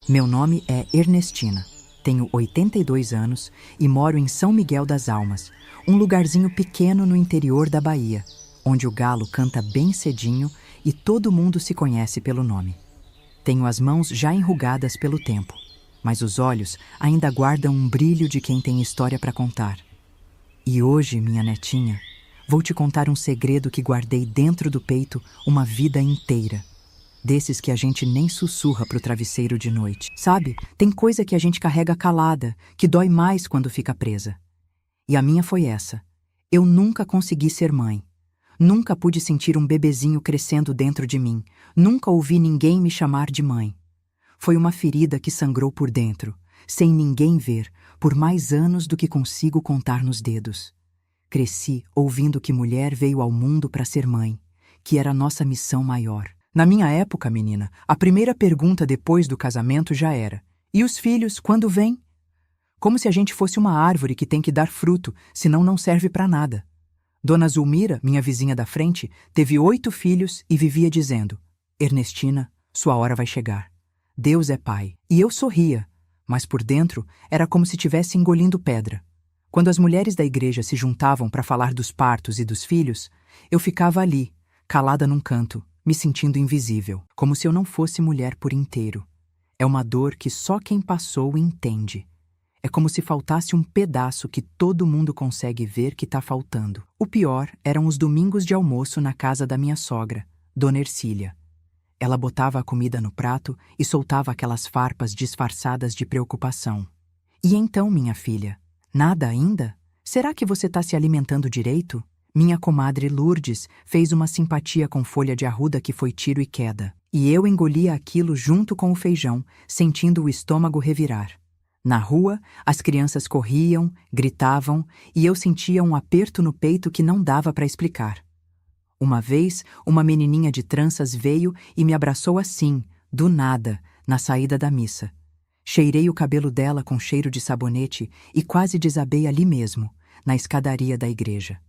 Meu nome é Ernestina, tenho 82 anos e moro em São Miguel das Almas, um lugarzinho pequeno no interior da Bahia, onde o galo canta bem cedinho e todo mundo se conhece pelo nome. Tenho as mãos já enrugadas pelo tempo, mas os olhos ainda guardam um brilho de quem tem história para contar. E hoje, minha netinha, vou te contar um segredo que guardei dentro do peito uma vida inteira. Desses que a gente nem sussurra pro travesseiro de noite. Sabe, tem coisa que a gente carrega calada, que dói mais quando fica presa. E a minha foi essa. Eu nunca consegui ser mãe. Nunca pude sentir um bebezinho crescendo dentro de mim. Nunca ouvi ninguém me chamar de mãe. Foi uma ferida que sangrou por dentro, sem ninguém ver, por mais anos do que consigo contar nos dedos. Cresci ouvindo que mulher veio ao mundo para ser mãe, que era a nossa missão maior. Na minha época, menina, a primeira pergunta depois do casamento já era: e os filhos, quando vêm? Como se a gente fosse uma árvore que tem que dar fruto, senão não serve para nada. Dona Zulmira, minha vizinha da frente, teve 8 filhos e vivia dizendo: Ernestina, sua hora vai chegar. Deus é pai. E eu sorria, mas por dentro era como se estivesse engolindo pedra. Quando as mulheres da igreja se juntavam para falar dos partos e dos filhos, eu ficava ali, calada num canto, me sentindo invisível, como se eu não fosse mulher por inteiro. É uma dor que só quem passou entende. É como se faltasse um pedaço que todo mundo consegue ver que está faltando. O pior eram os domingos de almoço na casa da minha sogra, Dona Ercília. Ela botava a comida no prato e soltava aquelas farpas disfarçadas de preocupação. E então, minha filha, nada ainda? Será que você está se alimentando direito? Minha comadre Lourdes fez uma simpatia com folha de arruda que foi tiro e queda. E eu engolia aquilo junto com o feijão, sentindo o estômago revirar. Na rua, as crianças corriam, gritavam, e eu sentia um aperto no peito que não dava para explicar. Uma vez, uma menininha de tranças veio e me abraçou assim, do nada, na saída da missa. Cheirei o cabelo dela com cheiro de sabonete e quase desabei ali mesmo, na escadaria da igreja.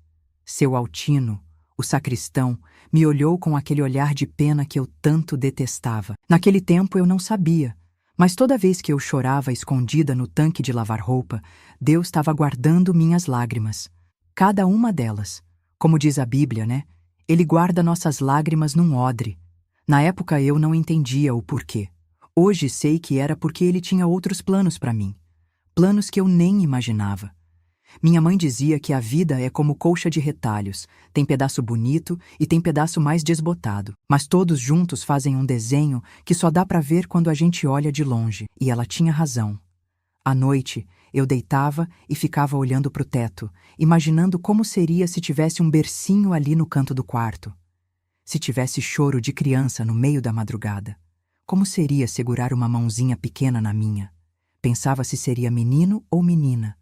Seu Altino, o sacristão, me olhou com aquele olhar de pena que eu tanto detestava. Naquele tempo eu não sabia, mas toda vez que eu chorava escondida no tanque de lavar roupa, Deus estava guardando minhas lágrimas. Cada uma delas. Como diz a Bíblia, né? Ele guarda nossas lágrimas num odre. Na época eu não entendia o porquê. Hoje sei que era porque ele tinha outros planos para mim. Planos que eu nem imaginava. Minha mãe dizia que a vida é como colcha de retalhos, tem pedaço bonito e tem pedaço mais desbotado, mas todos juntos fazem um desenho que só dá para ver quando a gente olha de longe, e ela tinha razão. À noite, eu deitava e ficava olhando para o teto, imaginando como seria se tivesse um bercinho ali no canto do quarto. Se tivesse choro de criança no meio da madrugada. Como seria segurar uma mãozinha pequena na minha? Pensava se seria menino ou menina.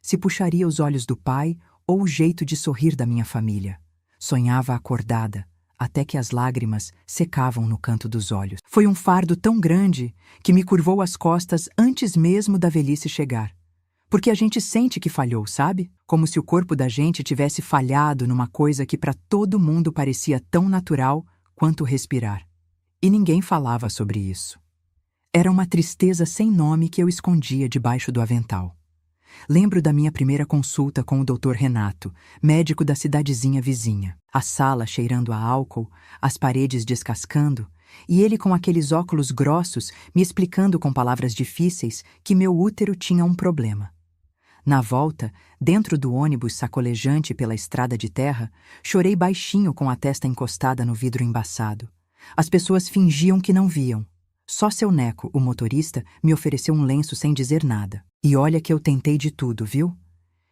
Se puxaria os olhos do pai ou o jeito de sorrir da minha família. Sonhava acordada, até que as lágrimas secavam no canto dos olhos. Foi um fardo tão grande que me curvou as costas antes mesmo da velhice chegar. Porque a gente sente que falhou, sabe? Como se o corpo da gente tivesse falhado numa coisa que para todo mundo parecia tão natural quanto respirar. E ninguém falava sobre isso. Era uma tristeza sem nome que eu escondia debaixo do avental. Lembro da minha primeira consulta com o Dr. Renato, médico da cidadezinha vizinha. A sala cheirando a álcool, as paredes descascando, e ele com aqueles óculos grossos me explicando com palavras difíceis que meu útero tinha um problema. Na volta, dentro do ônibus sacolejante pela estrada de terra, chorei baixinho com a testa encostada no vidro embaçado. As pessoas fingiam que não viam. Só seu Neco, o motorista, me ofereceu um lenço sem dizer nada. E olha que eu tentei de tudo, viu?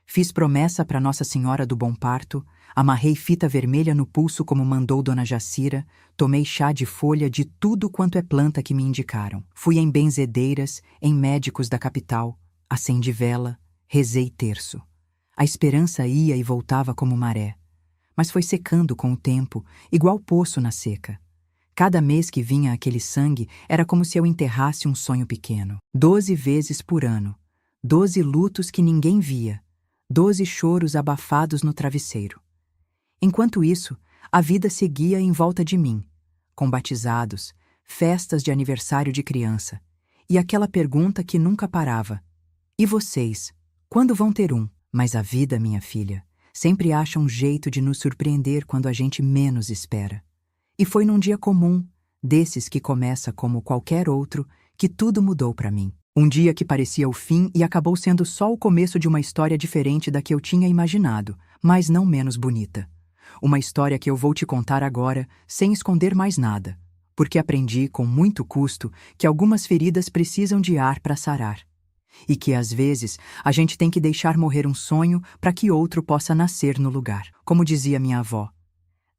Fiz promessa para Nossa Senhora do Bom Parto, amarrei fita vermelha no pulso como mandou Dona Jacira, tomei chá de folha de tudo quanto é planta que me indicaram. Fui em benzedeiras, em médicos da capital, acendi vela, rezei terço. A esperança ia e voltava como maré, mas foi secando com o tempo, igual poço na seca. Cada mês que vinha aquele sangue era como se eu enterrasse um sonho pequeno. 12 vezes por ano. 12 lutos que ninguém via. 12 choros abafados no travesseiro. Enquanto isso, a vida seguia em volta de mim, com batizados, festas de aniversário de criança, e aquela pergunta que nunca parava: e vocês, quando vão ter um? Mas a vida, minha filha, sempre acha um jeito de nos surpreender quando a gente menos espera. E foi num dia comum, desses que começa como qualquer outro, que tudo mudou para mim. Um dia que parecia o fim e acabou sendo só o começo de uma história diferente da que eu tinha imaginado, mas não menos bonita. Uma história que eu vou te contar agora, sem esconder mais nada, porque aprendi com muito custo que algumas feridas precisam de ar para sarar. E que, às vezes, a gente tem que deixar morrer um sonho para que outro possa nascer no lugar. Como dizia minha avó,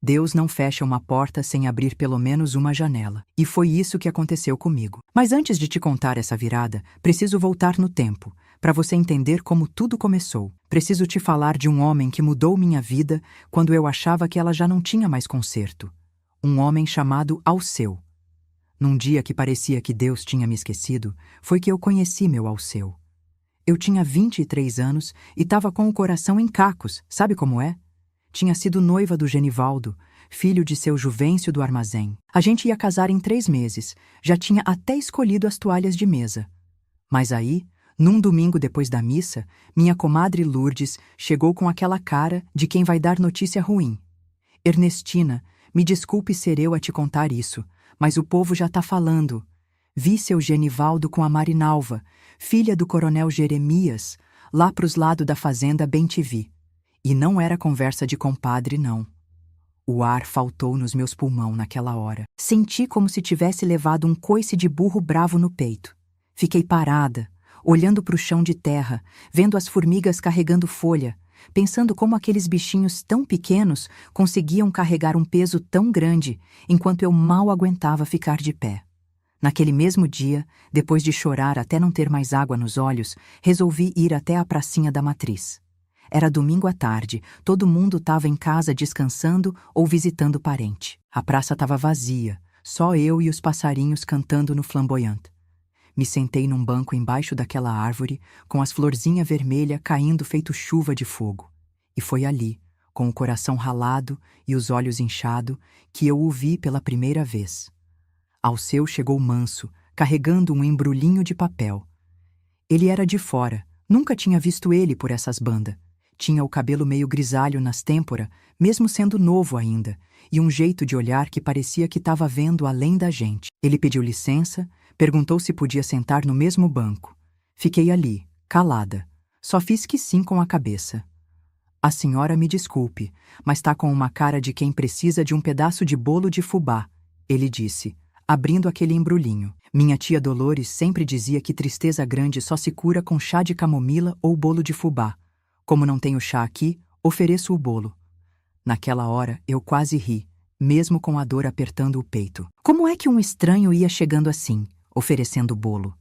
Deus não fecha uma porta sem abrir pelo menos uma janela. E foi isso que aconteceu comigo. Mas antes de te contar essa virada, preciso voltar no tempo, para você entender como tudo começou. Preciso te falar de um homem que mudou minha vida quando eu achava que ela já não tinha mais conserto. Um homem chamado Alceu. Num dia que parecia que Deus tinha me esquecido, foi que eu conheci meu Alceu. Eu tinha 23 anos e estava com o coração em cacos, sabe como é? Tinha sido noiva do Genivaldo, filho de seu Juvencio do armazém. A gente ia casar em 3 meses, já tinha até escolhido as toalhas de mesa. Mas aí, num domingo depois da missa, minha comadre Lourdes chegou com aquela cara de quem vai dar notícia ruim. Ernestina, me desculpe ser eu a te contar isso, mas o povo já tá falando. Vi seu Genivaldo com a Marinalva, filha do coronel Jeremias, lá pros lados da fazenda Bem-te-vi. E não era conversa de compadre, não. O ar faltou nos meus pulmões naquela hora. Senti como se tivesse levado um coice de burro bravo no peito. Fiquei parada, olhando para o chão de terra, vendo as formigas carregando folha, pensando como aqueles bichinhos tão pequenos conseguiam carregar um peso tão grande, enquanto eu mal aguentava ficar de pé. Naquele mesmo dia, depois de chorar até não ter mais água nos olhos, resolvi ir até a pracinha da Matriz. Era domingo à tarde, todo mundo estava em casa descansando ou visitando parente. A praça estava vazia, só eu e os passarinhos cantando no flamboyant. Me sentei num banco embaixo daquela árvore, com as florzinhas vermelhas caindo feito chuva de fogo. E foi ali, com o coração ralado e os olhos inchados, que eu o vi pela primeira vez. Alceu chegou manso, carregando um embrulhinho de papel. Ele era de fora, nunca tinha visto ele por essas bandas. Tinha o cabelo meio grisalho nas têmporas, mesmo sendo novo ainda, e um jeito de olhar que parecia que estava vendo além da gente. Ele pediu licença, perguntou se podia sentar no mesmo banco. Fiquei ali, calada. Só fiz que sim com a cabeça. A senhora me desculpe, mas está com uma cara de quem precisa de um pedaço de bolo de fubá, ele disse, abrindo aquele embrulhinho. Minha tia Dolores sempre dizia que tristeza grande só se cura com chá de camomila ou bolo de fubá. Como não tenho chá aqui, ofereço o bolo. Naquela hora, eu quase ri, mesmo com a dor apertando o peito. Como é que um estranho ia chegando assim, oferecendo o bolo?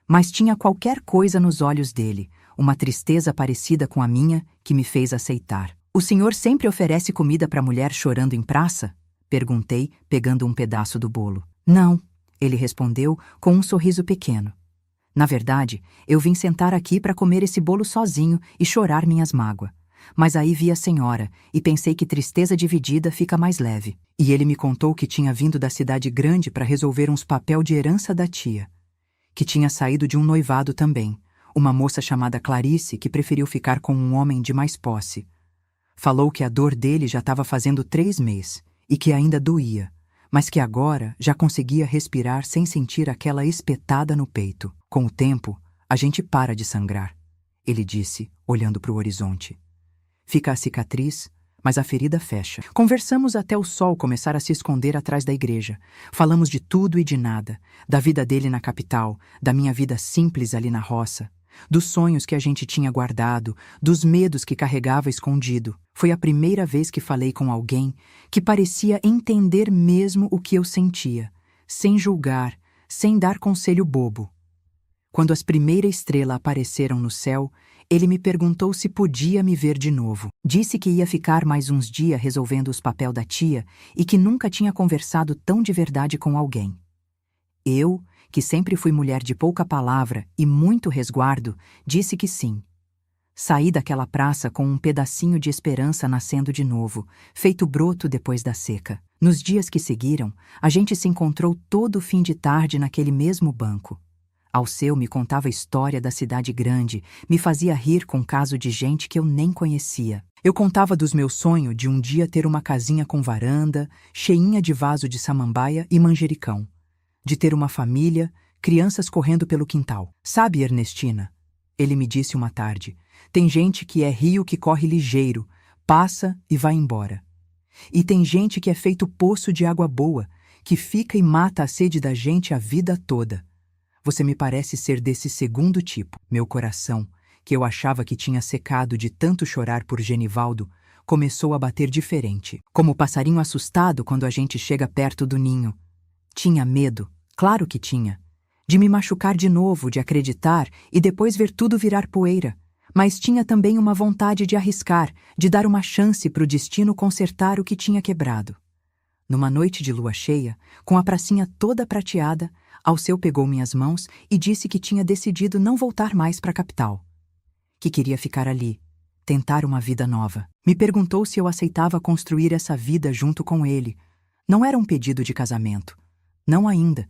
Mas tinha qualquer coisa nos olhos dele, uma tristeza parecida com a minha que me fez aceitar. O senhor sempre oferece comida para mulher chorando em praça? Perguntei, pegando um pedaço do bolo. Não, ele respondeu com um sorriso pequeno. Na verdade, eu vim sentar aqui para comer esse bolo sozinho e chorar minhas mágoas. Mas aí vi a senhora e pensei que tristeza dividida fica mais leve. E ele me contou que tinha vindo da cidade grande para resolver uns papel de herança da tia. Que tinha saído de um noivado também, uma moça chamada Clarice que preferiu ficar com um homem de mais posse. Falou que a dor dele já estava fazendo 3 meses e que ainda doía, mas que agora já conseguia respirar sem sentir aquela espetada no peito. Com o tempo, a gente para de sangrar, ele disse, olhando para o horizonte. Fica a cicatriz, mas a ferida fecha. Conversamos até o sol começar a se esconder atrás da igreja. Falamos de tudo e de nada, da vida dele na capital, da minha vida simples ali na roça, dos sonhos que a gente tinha guardado, dos medos que carregava escondido. Foi a primeira vez que falei com alguém que parecia entender mesmo o que eu sentia, sem julgar, sem dar conselho bobo. Quando as primeiras estrelas apareceram no céu, ele me perguntou se podia me ver de novo. Disse que ia ficar mais uns dias resolvendo os papéis da tia e que nunca tinha conversado tão de verdade com alguém. Eu, que sempre fui mulher de pouca palavra e muito resguardo, disse que sim. Saí daquela praça com um pedacinho de esperança nascendo de novo, feito broto depois da seca. Nos dias que seguiram, a gente se encontrou todo fim de tarde naquele mesmo banco. Alceu me contava a história da cidade grande, me fazia rir com caso de gente que eu nem conhecia. Eu contava dos meus sonhos de um dia ter uma casinha com varanda, cheinha de vaso de samambaia e manjericão. De ter uma família, crianças correndo pelo quintal. Sabe, Ernestina? Ele me disse uma tarde. Tem gente que é rio que corre ligeiro, passa e vai embora. E tem gente que é feito poço de água boa, que fica e mata a sede da gente a vida toda. Você me parece ser desse segundo tipo. Meu coração, que eu achava que tinha secado de tanto chorar por Genivaldo, começou a bater diferente, como o passarinho assustado quando a gente chega perto do ninho. Tinha medo, claro que tinha, de me machucar de novo, de acreditar e depois ver tudo virar poeira. Mas tinha também uma vontade de arriscar, de dar uma chance para o destino consertar o que tinha quebrado. Numa noite de lua cheia, com a pracinha toda prateada, Alceu pegou minhas mãos e disse que tinha decidido não voltar mais para a capital. Que queria ficar ali, tentar uma vida nova. Me perguntou se eu aceitava construir essa vida junto com ele. Não era um pedido de casamento. Não ainda.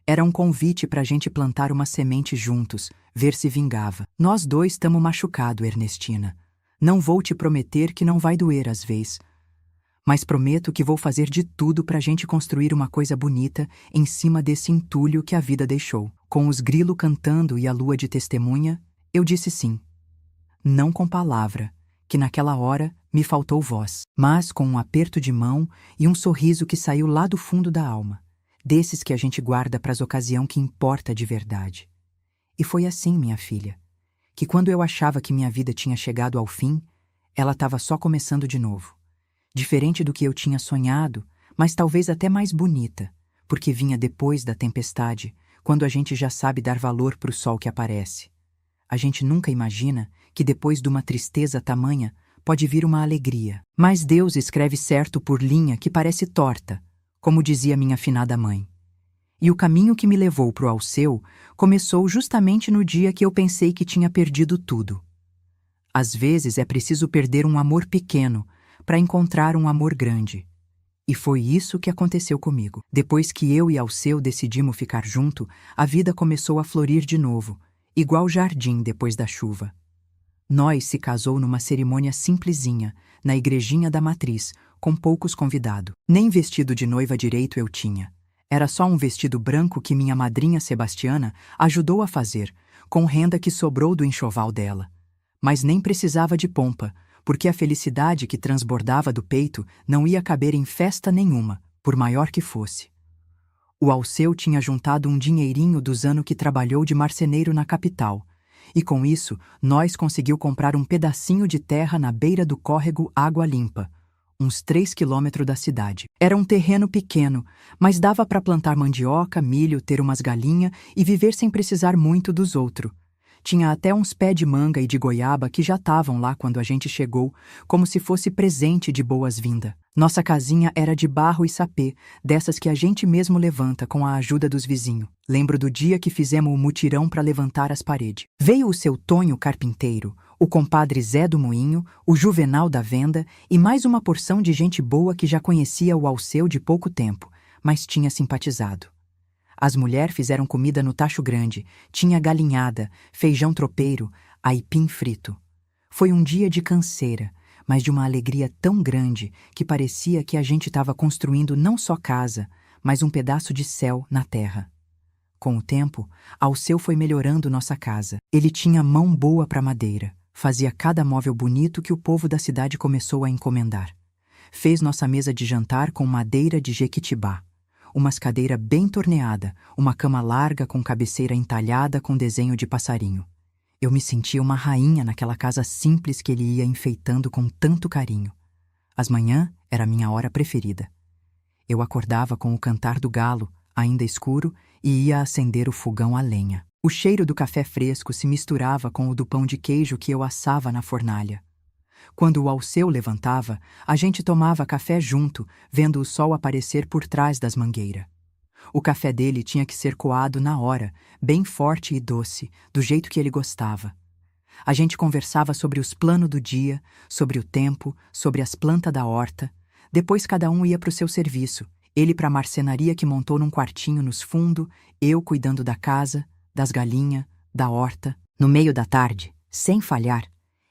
Era um convite para a gente plantar uma semente juntos, ver se vingava. Nós dois estamos machucados, Ernestina. Não vou te prometer que não vai doer às vezes. Mas prometo que vou fazer de tudo para a gente construir uma coisa bonita em cima desse entulho que a vida deixou. Com os grilos cantando e a lua de testemunha, eu disse sim. Não com palavra, que naquela hora me faltou voz, mas com um aperto de mão e um sorriso que saiu lá do fundo da alma, desses que a gente guarda para as ocasiões que importa de verdade. E foi assim, minha filha, que quando eu achava que minha vida tinha chegado ao fim, ela estava só começando de novo. Diferente do que eu tinha sonhado, mas talvez até mais bonita, porque vinha depois da tempestade, quando a gente já sabe dar valor para o sol que aparece. A gente nunca imagina que depois de uma tristeza tamanha pode vir uma alegria. Mas Deus escreve certo por linha que parece torta, como dizia minha finada mãe. E o caminho que me levou para o Alceu começou justamente no dia que eu pensei que tinha perdido tudo. Às vezes é preciso perder um amor pequeno para encontrar um amor grande. E foi isso que aconteceu comigo. Depois que eu e Alceu decidimos ficar junto, a vida começou a florir de novo, igual jardim depois da chuva. Nós se casou numa cerimônia simplesinha, na igrejinha da matriz, com poucos convidados. Nem vestido de noiva direito eu tinha. Era só um vestido branco que minha madrinha Sebastiana ajudou a fazer, com renda que sobrou do enxoval dela. Mas nem precisava de pompa, porque a felicidade que transbordava do peito não ia caber em festa nenhuma, por maior que fosse. O Alceu tinha juntado um dinheirinho dos anos que trabalhou de marceneiro na capital, e com isso nós conseguiu comprar um pedacinho de terra na beira do córrego Água Limpa, uns 3 quilômetros da cidade. Era um terreno pequeno, mas dava para plantar mandioca, milho, ter umas galinhas e viver sem precisar muito dos outros. Tinha até uns pés de manga e de goiaba que já estavam lá quando a gente chegou, como se fosse presente de boas-vindas. Nossa casinha era de barro e sapê, dessas que a gente mesmo levanta com a ajuda dos vizinhos. Lembro do dia que fizemos o mutirão para levantar as paredes. Veio o seu Tonho carpinteiro, o compadre Zé do Moinho, o Juvenal da Venda e mais uma porção de gente boa que já conhecia o Alceu de pouco tempo, mas tinha simpatizado. As mulheres fizeram comida no tacho grande, tinha galinhada, feijão tropeiro, aipim frito. Foi um dia de canseira, mas de uma alegria tão grande que parecia que a gente estava construindo não só casa, mas um pedaço de céu na terra. Com o tempo, Alceu foi melhorando nossa casa. Ele tinha mão boa para madeira, fazia cada móvel bonito que o povo da cidade começou a encomendar. Fez nossa mesa de jantar com madeira de jequitibá. Umas cadeiras bem torneadas, uma cama larga com cabeceira entalhada com desenho de passarinho. Eu me sentia uma rainha naquela casa simples que ele ia enfeitando com tanto carinho. As manhãs era a minha hora preferida. Eu acordava com o cantar do galo, ainda escuro, e ia acender o fogão a lenha. O cheiro do café fresco se misturava com o do pão de queijo que eu assava na fornalha. Quando o Alceu levantava, a gente tomava café junto, vendo o sol aparecer por trás das mangueiras. O café dele tinha que ser coado na hora, bem forte e doce, do jeito que ele gostava. A gente conversava sobre os planos do dia, sobre o tempo, sobre as plantas da horta. Depois cada um ia para o seu serviço, ele para a marcenaria que montou num quartinho nos fundos, eu cuidando da casa, das galinhas, da horta. No meio da tarde, sem falhar,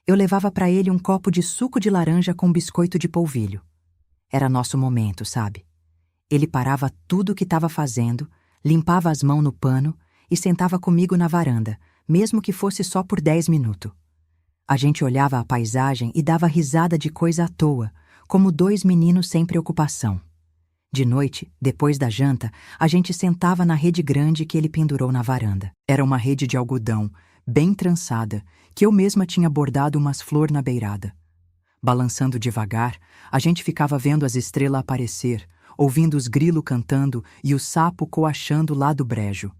eu levava para ele um copo de suco de laranja com biscoito de polvilho. Era nosso momento, sabe? Ele parava tudo o que estava fazendo, limpava as mãos no pano e sentava comigo na varanda, mesmo que fosse só por 10 minutos. A gente olhava a paisagem e dava risada de coisa à toa, como dois meninos sem preocupação. De noite, depois da janta, a gente sentava na rede grande que ele pendurou na varanda. Era uma rede de algodão, bem trançada, que eu mesma tinha bordado umas flores na beirada. Balançando devagar, a gente ficava vendo as estrelas aparecer, ouvindo os grilos cantando e o sapo coachando lá do brejo.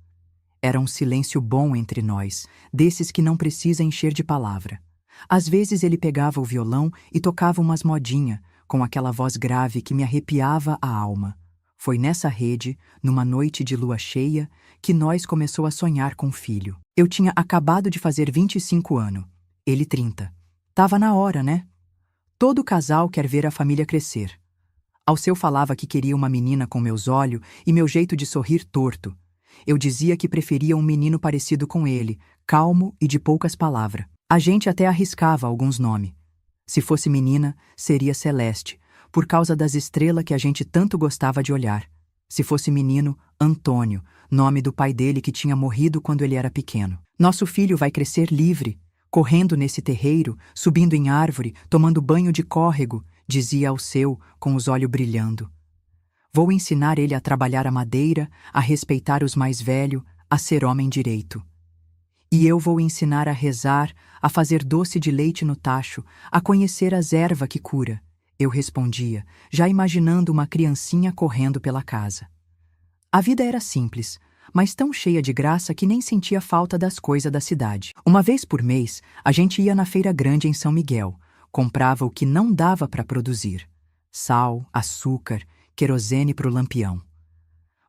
Era um silêncio bom entre nós, desses que não precisa encher de palavra. Às vezes ele pegava o violão e tocava umas modinhas, com aquela voz grave que me arrepiava a alma. Foi nessa rede, numa noite de lua cheia, que nós começou a sonhar com filho. Eu tinha acabado de fazer 25 anos, ele 30. Tava na hora, né? Todo casal quer ver a família crescer. Alceu falava que queria uma menina com meus olhos e meu jeito de sorrir torto. Eu dizia que preferia um menino parecido com ele, calmo e de poucas palavras. A gente até arriscava alguns nomes. Se fosse menina, seria Celeste, por causa das estrelas que a gente tanto gostava de olhar. Se fosse menino, Antônio, nome do pai dele que tinha morrido quando ele era pequeno. Nosso filho vai crescer livre, correndo nesse terreiro, subindo em árvore, tomando banho de córrego, dizia Alceu, com os olhos brilhando. Vou ensinar ele a trabalhar a madeira, a respeitar os mais velhos, a ser homem direito. E eu vou ensinar a rezar, a fazer doce de leite no tacho, a conhecer as ervas que cura. Eu respondia, já imaginando uma criancinha correndo pela casa. A vida era simples, mas tão cheia de graça que nem sentia falta das coisas da cidade. Uma vez por mês, a gente ia na feira grande em São Miguel, comprava o que não dava para produzir: sal, açúcar, querosene para o lampião.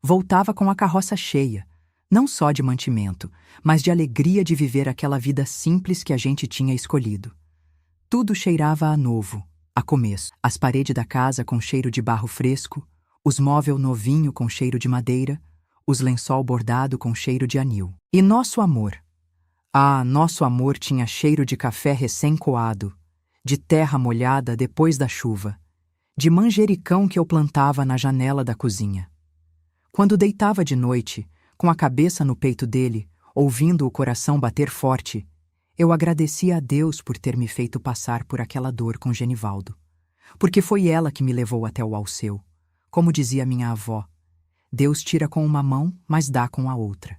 Voltava com a carroça cheia, não só de mantimento, mas de alegria de viver aquela vida simples que a gente tinha escolhido. Tudo cheirava a novo, a começo. As paredes da casa com cheiro de barro fresco, os móveis novinho com cheiro de madeira, os lençol bordado com cheiro de anil. E nosso amor? Ah, nosso amor tinha cheiro de café recém-coado, de terra molhada depois da chuva, de manjericão que eu plantava na janela da cozinha. Quando deitava de noite, com a cabeça no peito dele, ouvindo o coração bater forte, eu agradecia a Deus por ter me feito passar por aquela dor com Genivaldo. Porque foi ela que me levou até o Alceu. Como dizia minha avó, Deus tira com uma mão, mas dá com a outra.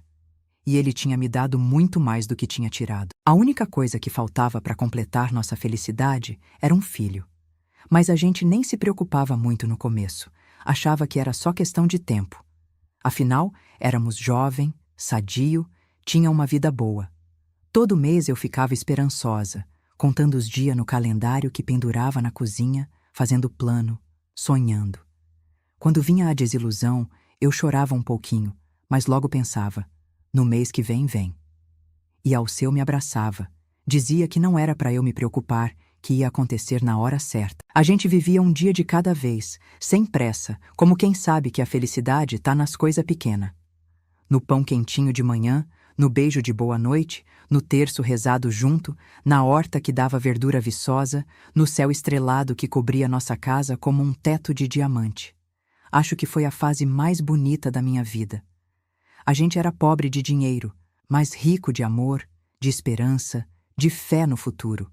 E ele tinha me dado muito mais do que tinha tirado. A única coisa que faltava para completar nossa felicidade era um filho. Mas a gente nem se preocupava muito no começo. Achava que era só questão de tempo. Afinal, éramos jovem, sadio, tinha uma vida boa. Todo mês eu ficava esperançosa, contando os dias no calendário que pendurava na cozinha, fazendo plano, sonhando. Quando vinha a desilusão, eu chorava um pouquinho, mas logo pensava, no mês que vem, vem. E Alceu me abraçava, dizia que não era para eu me preocupar, que ia acontecer na hora certa. A gente vivia um dia de cada vez, sem pressa, como quem sabe que a felicidade tá nas coisas pequenas. No pão quentinho de manhã, no beijo de boa noite, no terço rezado junto, na horta que dava verdura viçosa, no céu estrelado que cobria nossa casa como um teto de diamante. Acho que foi a fase mais bonita da minha vida. A gente era pobre de dinheiro, mas rico de amor, de esperança, de fé no futuro.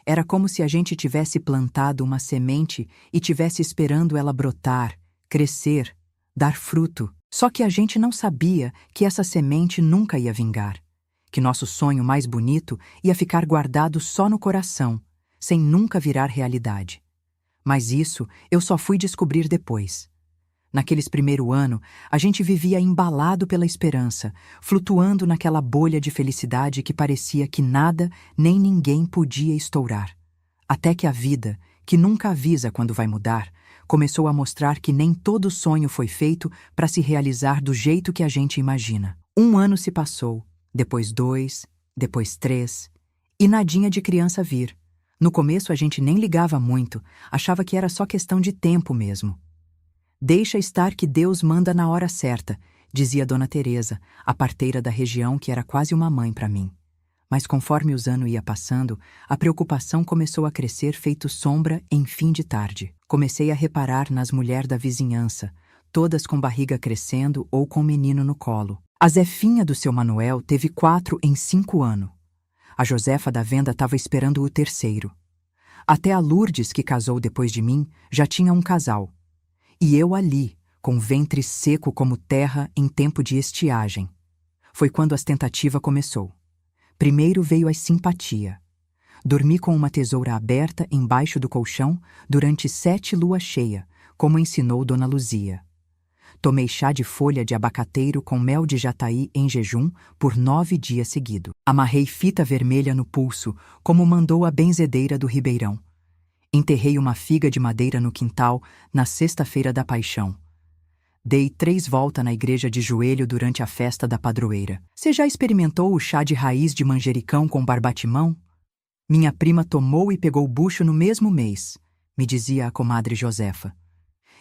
Era como se a gente tivesse plantado uma semente e tivesse esperando ela brotar, crescer, dar fruto. Só que a gente não sabia que essa semente nunca ia vingar, que nosso sonho mais bonito ia ficar guardado só no coração, sem nunca virar realidade. Mas isso eu só fui descobrir depois. Naqueles primeiros anos, a gente vivia embalado pela esperança, flutuando naquela bolha de felicidade que parecia que nada nem ninguém podia estourar. Até que a vida, que nunca avisa quando vai mudar, começou a mostrar que nem todo sonho foi feito para se realizar do jeito que a gente imagina. 1 ano se passou, depois 2, depois 3, e nadinha de criança vir. No começo a gente nem ligava muito, achava que era só questão de tempo mesmo. Deixa estar que Deus manda na hora certa, dizia Dona Teresa, a parteira da região que era quase uma mãe para mim. Mas conforme os anos ia passando, a preocupação começou a crescer feito sombra em fim de tarde. Comecei a reparar nas mulheres da vizinhança, todas com barriga crescendo ou com menino no colo. A Zefinha do seu Manuel teve 4 em 5 anos. A Josefa da venda estava esperando o terceiro. Até a Lourdes, que casou depois de mim, já tinha um casal. E eu ali, com ventre seco como terra em tempo de estiagem. Foi quando as tentativas começou. Primeiro veio a simpatia. Dormi com uma tesoura aberta embaixo do colchão durante 7 luas cheias, como ensinou Dona Luzia. Tomei chá de folha de abacateiro com mel de jataí em jejum por 9 dias seguidos. Amarrei fita vermelha no pulso, como mandou a benzedeira do Ribeirão. Enterrei uma figa de madeira no quintal na sexta-feira da Paixão. Dei 3 voltas na igreja de joelho durante a festa da padroeira. Você já experimentou o chá de raiz de manjericão com barbatimão? Minha prima tomou e pegou bucho no mesmo mês, me dizia a comadre Josefa.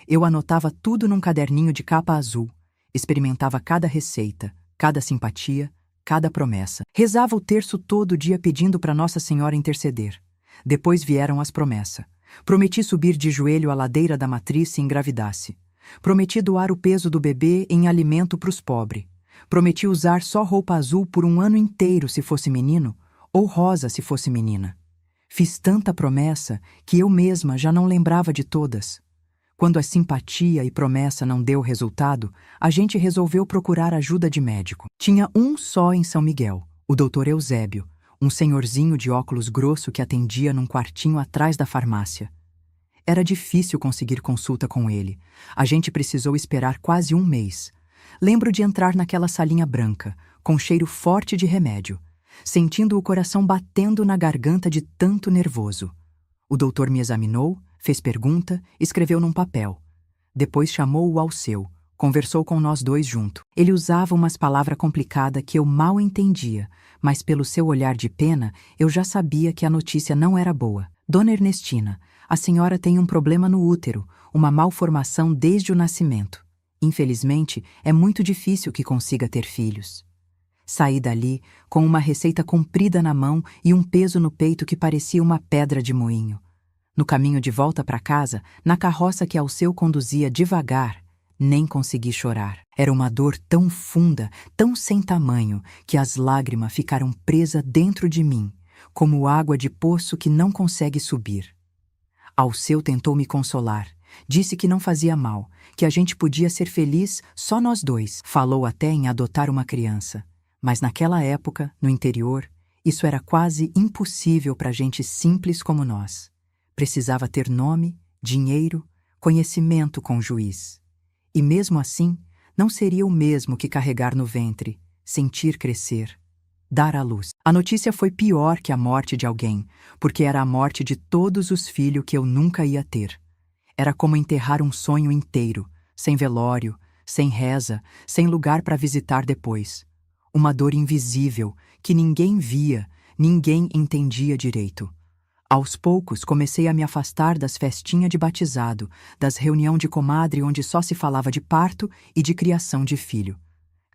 Eu anotava tudo num caderninho de capa azul, experimentava cada receita, cada simpatia, cada promessa. Rezava o terço todo dia pedindo para Nossa Senhora interceder. Depois vieram as promessas. Prometi subir de joelho a ladeira da matriz se engravidasse. Prometi doar o peso do bebê em alimento para os pobres. Prometi usar só roupa azul por um ano inteiro se fosse menino, ou rosa se fosse menina. Fiz tanta promessa que eu mesma já não lembrava de todas. Quando a simpatia e promessa não deu resultado, a gente resolveu procurar ajuda de médico. Tinha um só em São Miguel, o Dr. Eusébio, um senhorzinho de óculos grosso que atendia num quartinho atrás da farmácia. Era difícil conseguir consulta com ele. A gente precisou esperar quase um mês. Lembro de entrar naquela salinha branca, com cheiro forte de remédio, sentindo o coração batendo na garganta de tanto nervoso. O doutor me examinou, fez pergunta, escreveu num papel. Depois chamou-o ao seu, conversou com nós dois junto. Ele usava umas palavras complicadas que eu mal entendia, mas pelo seu olhar de pena, eu já sabia que a notícia não era boa. Dona Ernestina, a senhora tem um problema no útero, uma malformação desde o nascimento. Infelizmente, é muito difícil que consiga ter filhos. Saí dali com uma receita comprida na mão e um peso no peito que parecia uma pedra de moinho. No caminho de volta para casa, na carroça que ao seu conduzia devagar, nem consegui chorar. Era uma dor tão funda, tão sem tamanho, que as lágrimas ficaram presas dentro de mim, como água de poço que não consegue subir. Alceu tentou me consolar. Disse que não fazia mal, que a gente podia ser feliz só nós dois. Falou até em adotar uma criança. Mas naquela época, no interior, isso era quase impossível para gente simples como nós. Precisava ter nome, dinheiro, conhecimento com o juiz. E mesmo assim, não seria o mesmo que carregar no ventre, sentir crescer, dar à luz. A notícia foi pior que a morte de alguém, porque era a morte de todos os filhos que eu nunca ia ter. Era como enterrar um sonho inteiro, sem velório, sem reza, sem lugar para visitar depois. Uma dor invisível, que ninguém via, ninguém entendia direito. Aos poucos, comecei a me afastar das festinhas de batizado, das reuniões de comadre onde só se falava de parto e de criação de filho.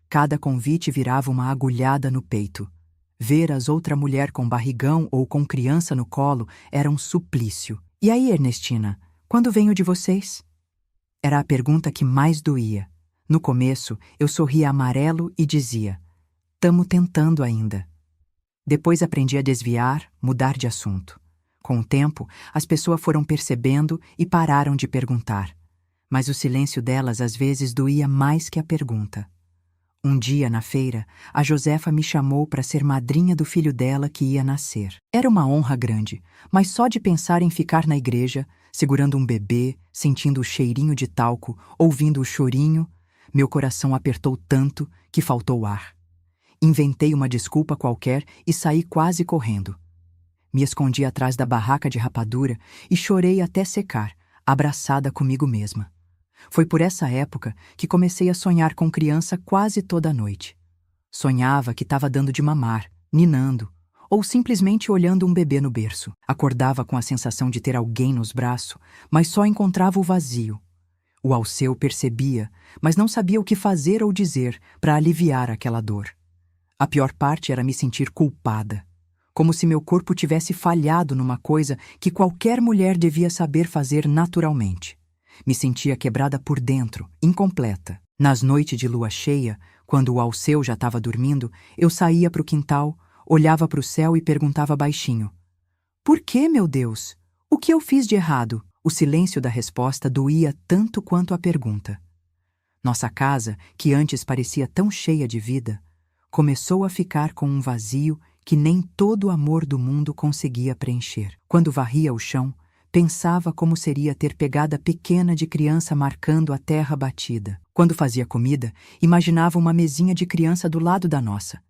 Cada convite virava uma agulhada no peito. Ver as outra mulher com barrigão ou com criança no colo era um suplício. E aí, Ernestina, quando venho de vocês? Era a pergunta que mais doía. No começo, eu sorria amarelo e dizia: "Tamo tentando ainda." Depois aprendi a desviar, mudar de assunto. Com o tempo, as pessoas foram percebendo e pararam de perguntar. Mas o silêncio delas às vezes doía mais que a pergunta. Um dia, na feira, a Josefa me chamou para ser madrinha do filho dela que ia nascer. Era uma honra grande, mas só de pensar em ficar na igreja, segurando um bebê, sentindo o cheirinho de talco, ouvindo o chorinho, meu coração apertou tanto que faltou ar. Inventei uma desculpa qualquer e saí quase correndo. Me escondi atrás da barraca de rapadura e chorei até secar, abraçada comigo mesma. Foi por essa época que comecei a sonhar com criança quase toda noite. Sonhava que estava dando de mamar, ninando, ou simplesmente olhando um bebê no berço. Acordava com a sensação de ter alguém nos braços, mas só encontrava o vazio. O Alceu percebia, mas não sabia o que fazer ou dizer para aliviar aquela dor. A pior parte era me sentir culpada, como se meu corpo tivesse falhado numa coisa que qualquer mulher devia saber fazer naturalmente. Me sentia quebrada por dentro, incompleta. Nas noites de lua cheia, quando o Alceu já estava dormindo, eu saía para o quintal, olhava para o céu e perguntava baixinho: "Por que, meu Deus? O que eu fiz de errado?" O silêncio da resposta doía tanto quanto a pergunta. Nossa casa, que antes parecia tão cheia de vida, começou a ficar com um vazio que nem todo o amor do mundo conseguia preencher. Quando varria o chão, pensava como seria ter pegada pequena de criança marcando a terra batida. Quando fazia comida, imaginava uma mesinha de criança do lado da nossa.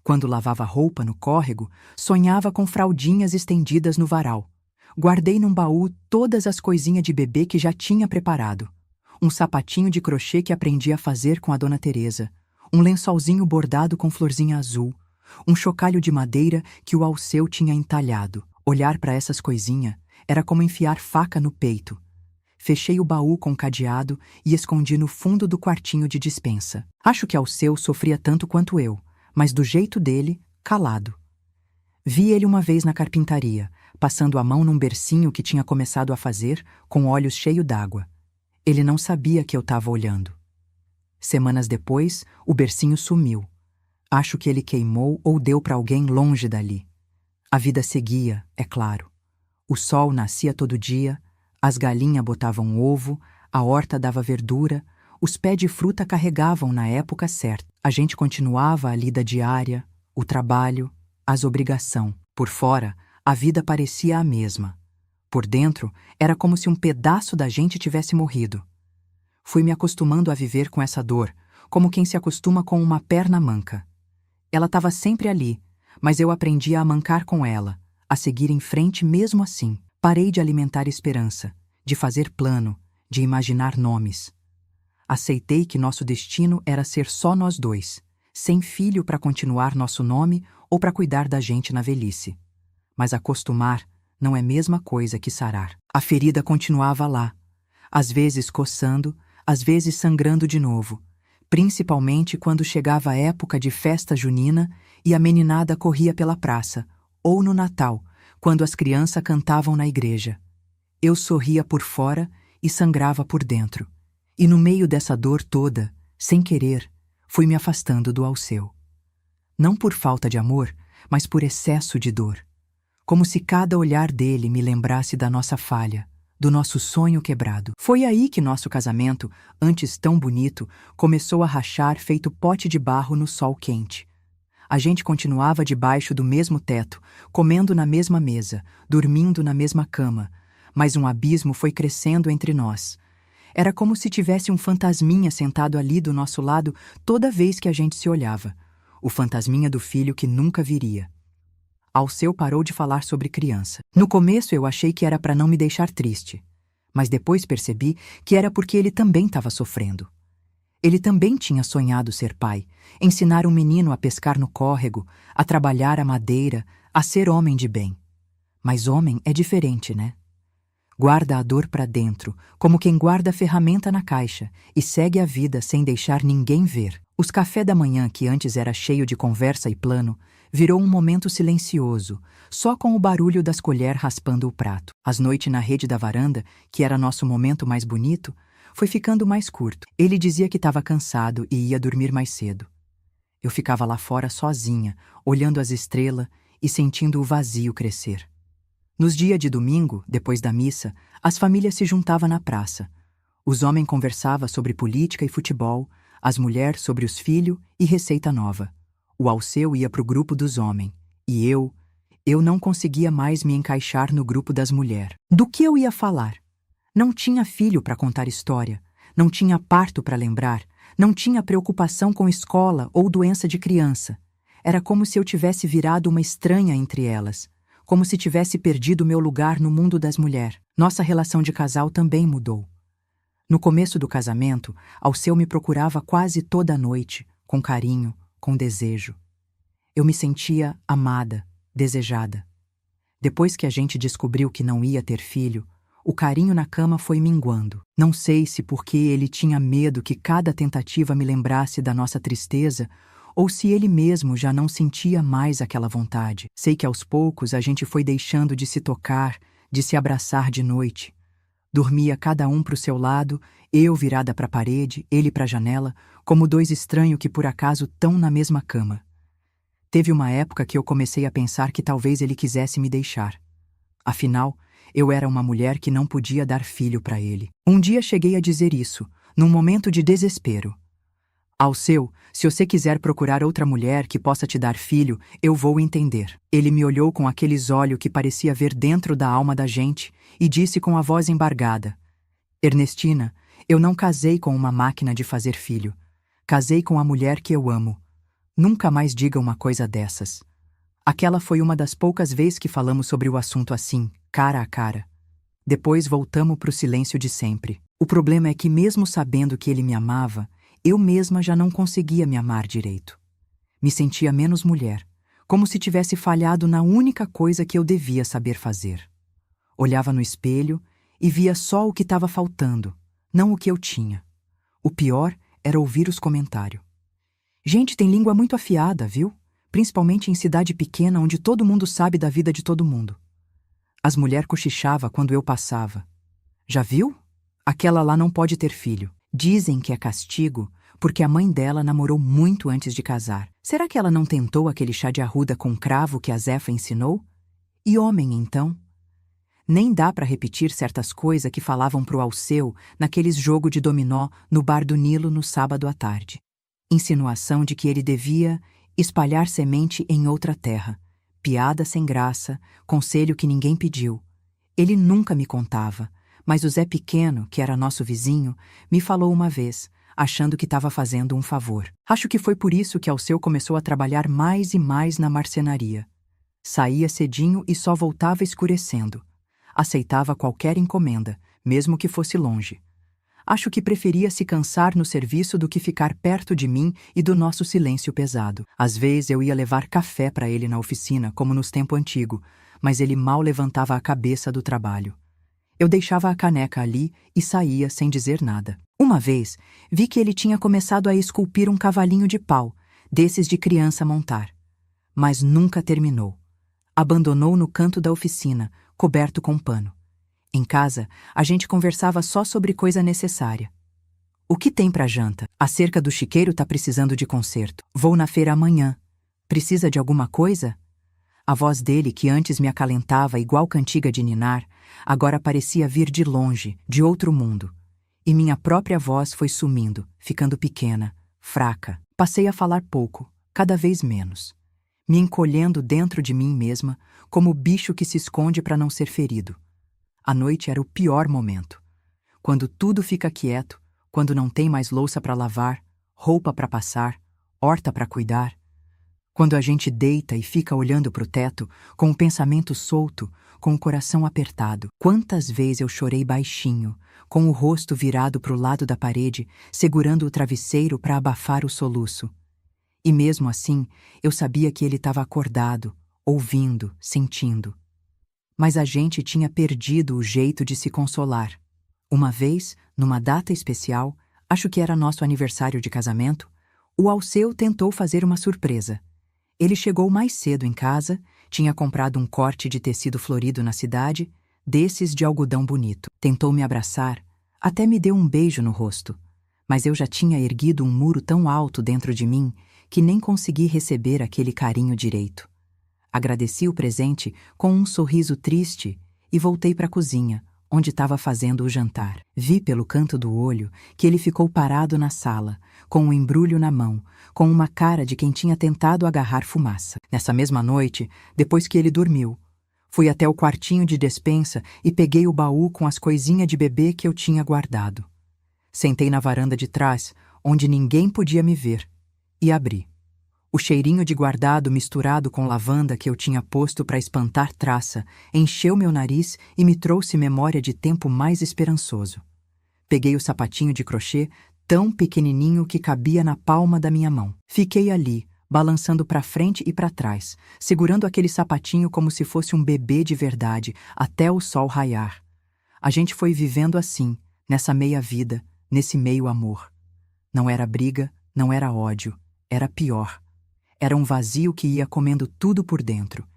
Quando lavava roupa no córrego, sonhava com fraldinhas estendidas no varal. Guardei num baú todas as coisinhas de bebê que já tinha preparado. Um sapatinho de crochê que aprendi a fazer com a Dona Teresa, um lençolzinho bordado com florzinha azul, um chocalho de madeira que o Alceu tinha entalhado. Olhar para essas coisinhas era como enfiar faca no peito. Fechei o baú com cadeado e escondi no fundo do quartinho de despensa. Acho que Alceu sofria tanto quanto eu, mas do jeito dele, calado. Vi ele uma vez na carpintaria, passando a mão num bercinho que tinha começado a fazer, com olhos cheios d'água. Ele não sabia que eu estava olhando. Semanas depois, o bercinho sumiu. Acho que ele queimou ou deu para alguém longe dali. A vida seguia, é claro. O sol nascia todo dia, as galinhas botavam ovo, a horta dava verdura, os pés de fruta carregavam na época certa. A gente continuava a lida diária, o trabalho, as obrigações. Por fora, a vida parecia a mesma. Por dentro, era como se um pedaço da gente tivesse morrido. Fui me acostumando a viver com essa dor, como quem se acostuma com uma perna manca. Ela estava sempre ali, mas eu aprendi a mancar com ela, a seguir em frente mesmo assim. Parei de alimentar esperança, de fazer plano, de imaginar nomes. Aceitei que nosso destino era ser só nós dois, sem filho para continuar nosso nome ou para cuidar da gente na velhice. Mas acostumar não é a mesma coisa que sarar. A ferida continuava lá, às vezes coçando, às vezes sangrando de novo, principalmente quando chegava a época de festa junina e a meninada corria pela praça, ou no Natal, quando as crianças cantavam na igreja. Eu sorria por fora e sangrava por dentro. E no meio dessa dor toda, sem querer, fui me afastando do Alceu. Não por falta de amor, mas por excesso de dor. Como se cada olhar dele me lembrasse da nossa falha, do nosso sonho quebrado. Foi aí que nosso casamento, antes tão bonito, começou a rachar feito pote de barro no sol quente. A gente continuava debaixo do mesmo teto, comendo na mesma mesa, dormindo na mesma cama, mas um abismo foi crescendo entre nós. Era como se tivesse um fantasminha sentado ali do nosso lado toda vez que a gente se olhava. O fantasminha do filho que nunca viria. Alceu parou de falar sobre criança. No começo eu achei que era para não me deixar triste, mas depois percebi que era porque ele também estava sofrendo. Ele também tinha sonhado ser pai, ensinar um menino a pescar no córrego, a trabalhar a madeira, a ser homem de bem. Mas homem é diferente, né? Guarda a dor para dentro, como quem guarda a ferramenta na caixa, e segue a vida sem deixar ninguém ver. Os café da manhã, que antes era cheio de conversa e plano, virou um momento silencioso, só com o barulho das colheres raspando o prato. As noites na rede da varanda, que era nosso momento mais bonito, foi ficando mais curto. Ele dizia que estava cansado e ia dormir mais cedo. Eu ficava lá fora sozinha, olhando as estrelas e sentindo o vazio crescer. Nos dias de domingo, depois da missa, as famílias se juntavam na praça. Os homens conversavam sobre política e futebol, as mulheres sobre os filhos e receita nova. O Alceu ia para o grupo dos homens, e eu não conseguia mais me encaixar no grupo das mulheres. Do que eu ia falar? Não tinha filho para contar história, não tinha parto para lembrar, não tinha preocupação com escola ou doença de criança. Era como se eu tivesse virado uma estranha entre elas, como se tivesse perdido meu lugar no mundo das mulheres. Nossa relação de casal também mudou. No começo do casamento, Alceu me procurava quase toda noite, com carinho, com desejo. Eu me sentia amada, desejada. Depois que a gente descobriu que não ia ter filho, o carinho na cama foi minguando. Não sei se porque ele tinha medo que cada tentativa me lembrasse da nossa tristeza, ou se ele mesmo já não sentia mais aquela vontade. Sei que aos poucos a gente foi deixando de se tocar, de se abraçar de noite. Dormia cada um para o seu lado, eu virada para a parede, ele para a janela, como dois estranhos que por acaso tão na mesma cama. Teve uma época que eu comecei a pensar que talvez ele quisesse me deixar. Afinal, eu era uma mulher que não podia dar filho para ele. Um dia cheguei a dizer isso, num momento de desespero. Alceu, se você quiser procurar outra mulher que possa te dar filho, eu vou entender. Ele me olhou com aqueles olhos que parecia ver dentro da alma da gente e disse com a voz embargada: Ernestina, eu não casei com uma máquina de fazer filho. Casei com a mulher que eu amo. Nunca mais diga uma coisa dessas. Aquela foi uma das poucas vezes que falamos sobre o assunto assim, cara a cara. Depois voltamos para o silêncio de sempre. O problema é que mesmo sabendo que ele me amava, eu mesma já não conseguia me amar direito. Me sentia menos mulher, como se tivesse falhado na única coisa que eu devia saber fazer. Olhava no espelho e via só o que estava faltando, não o que eu tinha. O pior era ouvir os comentários. Gente tem língua muito afiada, viu? Principalmente em cidade pequena onde todo mundo sabe da vida de todo mundo. As mulheres cochichavam quando eu passava. Já viu? Aquela lá não pode ter filho. Dizem que é castigo porque a mãe dela namorou muito antes de casar. Será que ela não tentou aquele chá de arruda com cravo que a Zefa ensinou? E homem, então? Nem dá para repetir certas coisas que falavam pro Alceu naqueles jogo de dominó no bar do Nilo no sábado à tarde. Insinuação de que ele devia espalhar semente em outra terra. Piada sem graça, conselho que ninguém pediu. Ele nunca me contava, mas o Zé Pequeno, que era nosso vizinho, me falou uma vez, achando que estava fazendo um favor. Acho que foi por isso que Alceu começou a trabalhar mais e mais na marcenaria. Saía cedinho e só voltava escurecendo. Aceitava qualquer encomenda, mesmo que fosse longe. Acho que preferia se cansar no serviço do que ficar perto de mim e do nosso silêncio pesado. Às vezes eu ia levar café para ele na oficina, como nos tempos antigos, mas ele mal levantava a cabeça do trabalho. Eu deixava a caneca ali e saía sem dizer nada. Uma vez, vi que ele tinha começado a esculpir um cavalinho de pau, desses de criança montar. Mas nunca terminou. Abandonou no canto da oficina, coberto com pano. Em casa, a gente conversava só sobre coisa necessária. O que tem pra janta? A cerca do chiqueiro tá precisando de conserto. Vou na feira amanhã. Precisa de alguma coisa? A voz dele, que antes me acalentava igual cantiga de ninar, agora parecia vir de longe, de outro mundo. E minha própria voz foi sumindo, ficando pequena, fraca. Passei a falar pouco, cada vez menos. Me encolhendo dentro de mim mesma, como o bicho que se esconde para não ser ferido. A noite era o pior momento. Quando tudo fica quieto, quando não tem mais louça para lavar, roupa para passar, horta para cuidar. Quando a gente deita e fica olhando para o teto, com o pensamento solto, com o coração apertado. Quantas vezes eu chorei baixinho, com o rosto virado para o lado da parede, segurando o travesseiro para abafar o soluço. E mesmo assim, eu sabia que ele estava acordado, ouvindo, sentindo. Mas a gente tinha perdido o jeito de se consolar. Uma vez, numa data especial, acho que era nosso aniversário de casamento, o Alceu tentou fazer uma surpresa. Ele chegou mais cedo em casa, tinha comprado um corte de tecido florido na cidade, desses de algodão bonito. Tentou me abraçar, até me deu um beijo no rosto, mas eu já tinha erguido um muro tão alto dentro de mim que nem consegui receber aquele carinho direito. Agradeci o presente com um sorriso triste e voltei para a cozinha, onde estava fazendo o jantar. Vi pelo canto do olho que ele ficou parado na sala, com um embrulho na mão, com uma cara de quem tinha tentado agarrar fumaça. Nessa mesma noite, depois que ele dormiu, fui até o quartinho de despensa e peguei o baú com as coisinhas de bebê que eu tinha guardado. Sentei na varanda de trás, onde ninguém podia me ver, e abri. O cheirinho de guardado misturado com lavanda que eu tinha posto para espantar traça encheu meu nariz e me trouxe memória de tempo mais esperançoso. Peguei o sapatinho de crochê, tão pequenininho que cabia na palma da minha mão. Fiquei ali, balançando para frente e para trás, segurando aquele sapatinho como se fosse um bebê de verdade, até o sol raiar. A gente foi vivendo assim, nessa meia-vida, nesse meio-amor. Não era briga, não era ódio, era pior. Era um vazio que ia comendo tudo por dentro.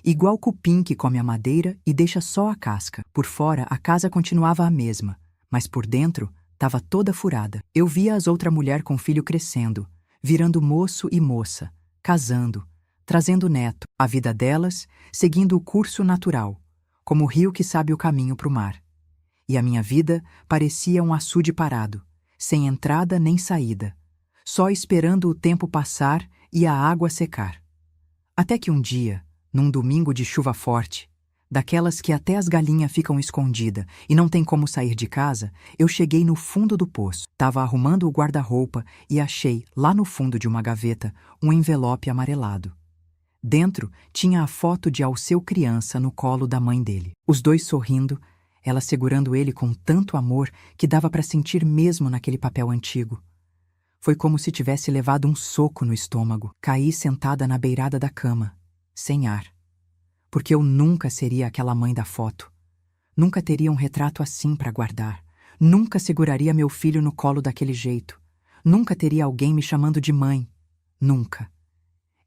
Igual cupim que come a madeira e deixa só a casca. Por fora, a casa continuava a mesma, mas por dentro, estava toda furada. Eu via as outra mulher com filho crescendo, virando moço e moça, casando, trazendo neto, a vida delas seguindo o curso natural, como o rio que sabe o caminho para o mar. E a minha vida parecia um açude parado, sem entrada nem saída, só esperando o tempo passar e a água secar. Até que um dia, num domingo de chuva forte, daquelas que até as galinhas ficam escondidas e não tem como sair de casa, eu cheguei no fundo do poço. Tava arrumando o guarda-roupa e achei, lá no fundo de uma gaveta, um envelope amarelado. Dentro tinha a foto de Alceu criança no colo da mãe dele. Os dois sorrindo, ela segurando ele com tanto amor que dava para sentir mesmo naquele papel antigo. Foi como se tivesse levado um soco no estômago. Caí sentada na beirada da cama, sem ar. Porque eu nunca seria aquela mãe da foto. Nunca teria um retrato assim para guardar. Nunca seguraria meu filho no colo daquele jeito. Nunca teria alguém me chamando de mãe. Nunca.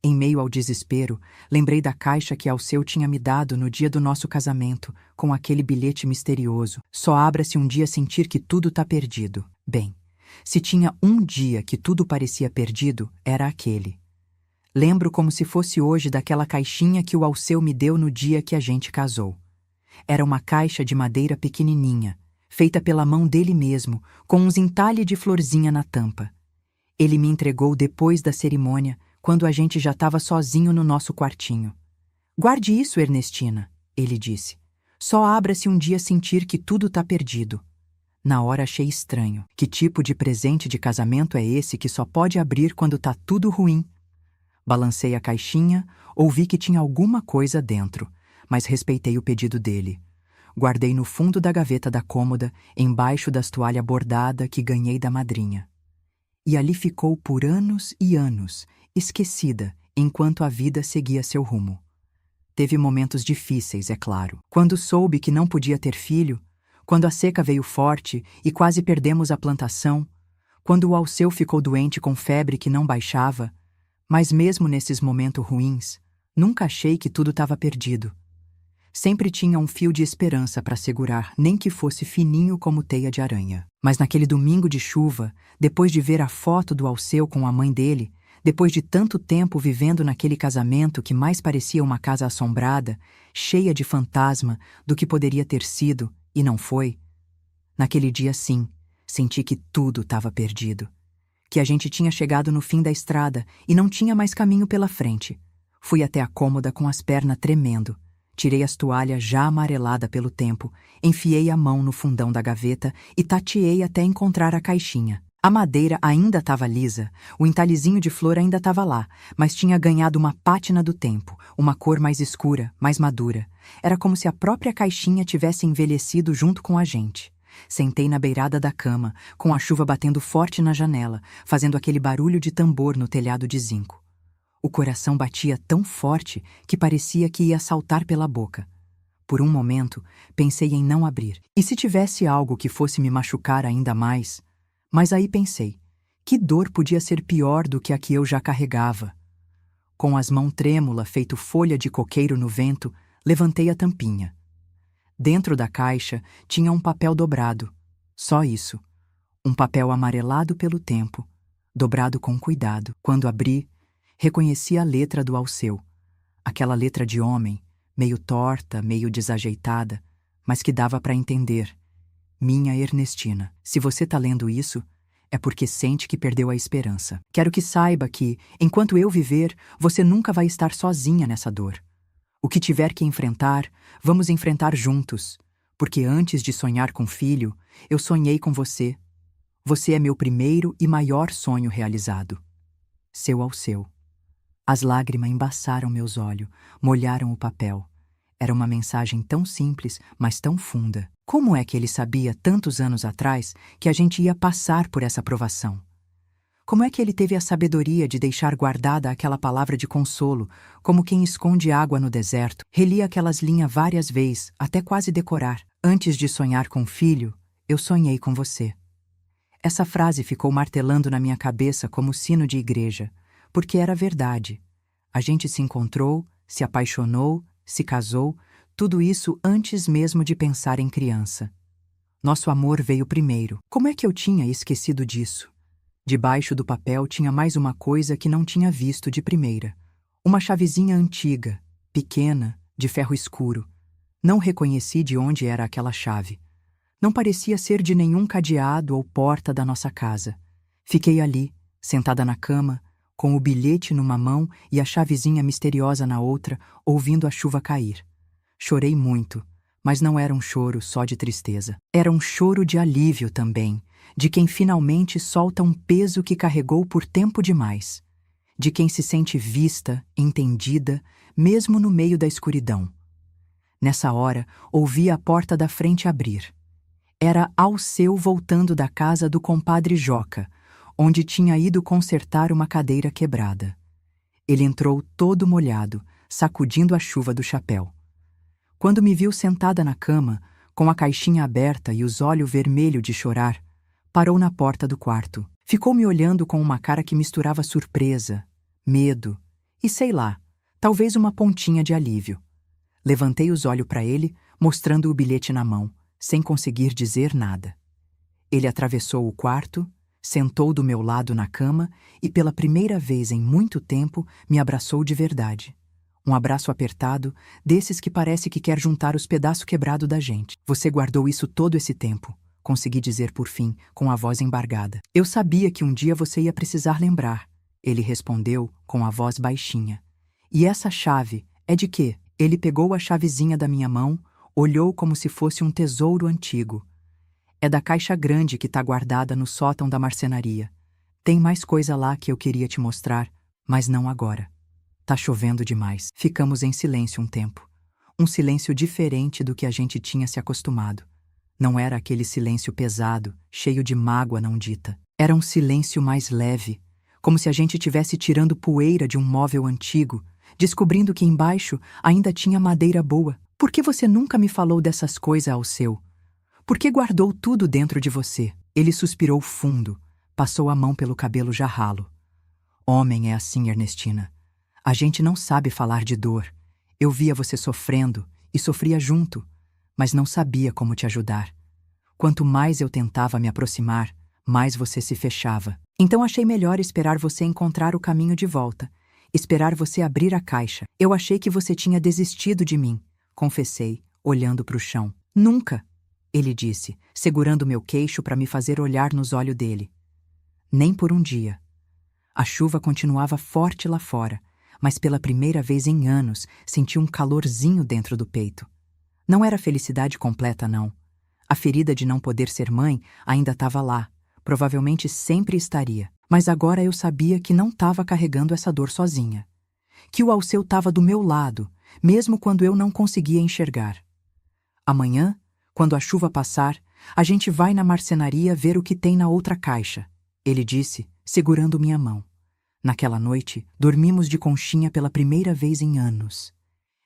Em meio ao desespero, lembrei da caixa que Alceu tinha me dado no dia do nosso casamento, com aquele bilhete misterioso. Só abra se um dia sentir que tudo tá perdido. Bem, se tinha um dia que tudo parecia perdido, era aquele. Lembro como se fosse hoje daquela caixinha que o Alceu me deu no dia que a gente casou. Era uma caixa de madeira pequenininha, feita pela mão dele mesmo, com uns entalhes de florzinha na tampa. Ele me entregou depois da cerimônia, quando a gente já estava sozinho no nosso quartinho. Guarde isso, Ernestina, ele disse. Só abra se um dia sentir que tudo tá perdido. Na hora achei estranho. Que tipo de presente de casamento é esse que só pode abrir quando tá tudo ruim? Balancei a caixinha, ouvi que tinha alguma coisa dentro, mas respeitei o pedido dele. Guardei no fundo da gaveta da cômoda, embaixo das toalhas bordadas que ganhei da madrinha. E ali ficou por anos e anos, esquecida, enquanto a vida seguia seu rumo. Teve momentos difíceis, é claro. Quando soube que não podia ter filho, quando a seca veio forte e quase perdemos a plantação, quando o Alceu ficou doente com febre que não baixava, mas mesmo nesses momentos ruins, nunca achei que tudo estava perdido. Sempre tinha um fio de esperança para segurar, nem que fosse fininho como teia de aranha. Mas naquele domingo de chuva, depois de ver a foto do Alceu com a mãe dele, depois de tanto tempo vivendo naquele casamento que mais parecia uma casa assombrada, cheia de fantasma do que poderia ter sido, e não foi, naquele dia sim, senti que tudo estava perdido. Que a gente tinha chegado no fim da estrada e não tinha mais caminho pela frente. Fui até a cômoda com as pernas tremendo. Tirei as toalhas já amarelada pelo tempo, enfiei a mão no fundão da gaveta e tateei até encontrar a caixinha. A madeira ainda estava lisa, o entalhezinho de flor ainda estava lá, mas tinha ganhado uma pátina do tempo, uma cor mais escura, mais madura. Era como se a própria caixinha tivesse envelhecido junto com a gente. Sentei na beirada da cama, com a chuva batendo forte na janela, fazendo aquele barulho de tambor no telhado de zinco. O coração batia tão forte que parecia que ia saltar pela boca. Por um momento, pensei em não abrir. E se tivesse algo que fosse me machucar ainda mais? Mas aí pensei, que dor podia ser pior do que a que eu já carregava? Com as mãos trêmulas, feito folha de coqueiro no vento, levantei a tampinha. Dentro da caixa tinha um papel dobrado. Só isso. Um papel amarelado pelo tempo, dobrado com cuidado. Quando abri, reconheci a letra do Alceu. Aquela letra de homem, meio torta, meio desajeitada, mas que dava para entender. Minha Ernestina, se você tá lendo isso, é porque sente que perdeu a esperança. Quero que saiba que, enquanto eu viver, você nunca vai estar sozinha nessa dor. O que tiver que enfrentar, vamos enfrentar juntos, porque antes de sonhar com filho, eu sonhei com você. Você é meu primeiro e maior sonho realizado. Seu Alceu. As lágrimas embaçaram meus olhos, molharam o papel. Era uma mensagem tão simples, mas tão funda. Como é que ele sabia, tantos anos atrás, que a gente ia passar por essa provação? Como é que ele teve a sabedoria de deixar guardada aquela palavra de consolo, como quem esconde água no deserto? Reli aquelas linhas várias vezes, até quase decorar. Antes de sonhar com filho, eu sonhei com você. Essa frase ficou martelando na minha cabeça como sino de igreja, porque era verdade. A gente se encontrou, se apaixonou, se casou, tudo isso antes mesmo de pensar em criança. Nosso amor veio primeiro. Como é que eu tinha esquecido disso? Debaixo do papel tinha mais uma coisa que não tinha visto de primeira. Uma chavezinha antiga, pequena, de ferro escuro. Não reconheci de onde era aquela chave. Não parecia ser de nenhum cadeado ou porta da nossa casa. Fiquei ali, sentada na cama, com o bilhete numa mão e a chavezinha misteriosa na outra, ouvindo a chuva cair. Chorei muito, mas não era um choro só de tristeza. Era um choro de alívio também, de quem finalmente solta um peso que carregou por tempo demais. De quem se sente vista, entendida, mesmo no meio da escuridão. Nessa hora, ouvi a porta da frente abrir. Era Alceu voltando da casa do compadre Joca, onde tinha ido consertar uma cadeira quebrada. Ele entrou todo molhado, sacudindo a chuva do chapéu. Quando me viu sentada na cama, com a caixinha aberta e os olhos vermelhos de chorar, parou na porta do quarto. Ficou me olhando com uma cara que misturava surpresa, medo e, sei lá, talvez uma pontinha de alívio. Levantei os olhos para ele, mostrando o bilhete na mão, sem conseguir dizer nada. Ele atravessou o quarto, sentou do meu lado na cama e, pela primeira vez em muito tempo, me abraçou de verdade. Um abraço apertado, desses que parece que quer juntar os pedaços quebrados da gente. Você guardou isso todo esse tempo, consegui dizer por fim, com a voz embargada. Eu sabia que um dia você ia precisar lembrar, ele respondeu com a voz baixinha. E essa chave é de quê? Ele pegou a chavezinha da minha mão, olhou como se fosse um tesouro antigo. É da caixa grande que está guardada no sótão da marcenaria. Tem mais coisa lá que eu queria te mostrar, mas não agora. Tá chovendo demais. Ficamos em silêncio um tempo. Um silêncio diferente do que a gente tinha se acostumado. Não era aquele silêncio pesado, cheio de mágoa não dita. Era um silêncio mais leve, como se a gente estivesse tirando poeira de um móvel antigo, descobrindo que embaixo ainda tinha madeira boa. Por que você nunca me falou dessas coisas, Alceu? Por que guardou tudo dentro de você? Ele suspirou fundo, passou a mão pelo cabelo já ralo. Homem é assim, Ernestina. A gente não sabe falar de dor. Eu via você sofrendo e sofria junto, mas não sabia como te ajudar. Quanto mais eu tentava me aproximar, mais você se fechava. Então achei melhor esperar você encontrar o caminho de volta. Esperar você abrir a caixa. Eu achei que você tinha desistido de mim, confessei, olhando para o chão. Nunca, ele disse, segurando meu queixo para me fazer olhar nos olhos dele. Nem por um dia. A chuva continuava forte lá fora, mas pela primeira vez em anos senti um calorzinho dentro do peito. Não era felicidade completa, não. A ferida de não poder ser mãe ainda estava lá, provavelmente sempre estaria. Mas agora eu sabia que não estava carregando essa dor sozinha. Que o Alceu estava do meu lado, mesmo quando eu não conseguia enxergar. Amanhã, quando a chuva passar, a gente vai na marcenaria ver o que tem na outra caixa, ele disse, segurando minha mão. Naquela noite, dormimos de conchinha pela primeira vez em anos.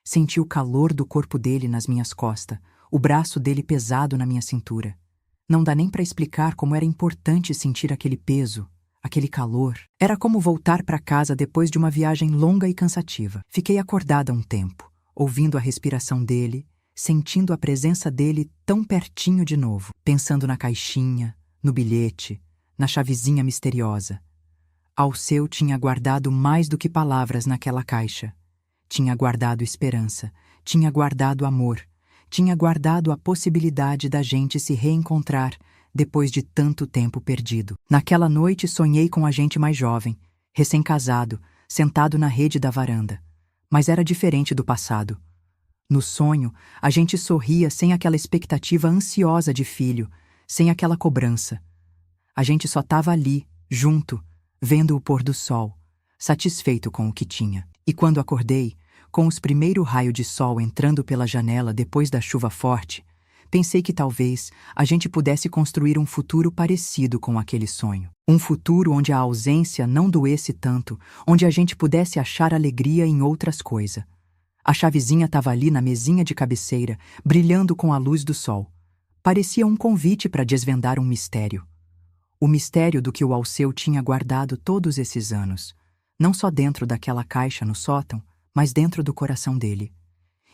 Senti o calor do corpo dele nas minhas costas, o braço dele pesado na minha cintura. Não dá nem para explicar como era importante sentir aquele peso, aquele calor. Era como voltar para casa depois de uma viagem longa e cansativa. Fiquei acordada um tempo, ouvindo a respiração dele, sentindo a presença dele tão pertinho de novo, pensando na caixinha, no bilhete, na chavezinha misteriosa. Alceu tinha guardado mais do que palavras naquela caixa. Tinha guardado esperança, tinha guardado amor, tinha guardado a possibilidade da gente se reencontrar depois de tanto tempo perdido. Naquela noite sonhei com a gente mais jovem, recém-casado, sentado na rede da varanda. Mas era diferente do passado. No sonho, a gente sorria sem aquela expectativa ansiosa de filho, sem aquela cobrança. A gente só estava ali, junto, vendo o pôr do sol, satisfeito com o que tinha. E quando acordei, com os primeiros raios de sol entrando pela janela depois da chuva forte, pensei que talvez a gente pudesse construir um futuro parecido com aquele sonho. Um futuro onde a ausência não doesse tanto, onde a gente pudesse achar alegria em outras coisas. A chavezinha estava ali na mesinha de cabeceira, brilhando com a luz do sol. Parecia um convite para desvendar um mistério. O mistério do que o Alceu tinha guardado todos esses anos, não só dentro daquela caixa no sótão, mas dentro do coração dele.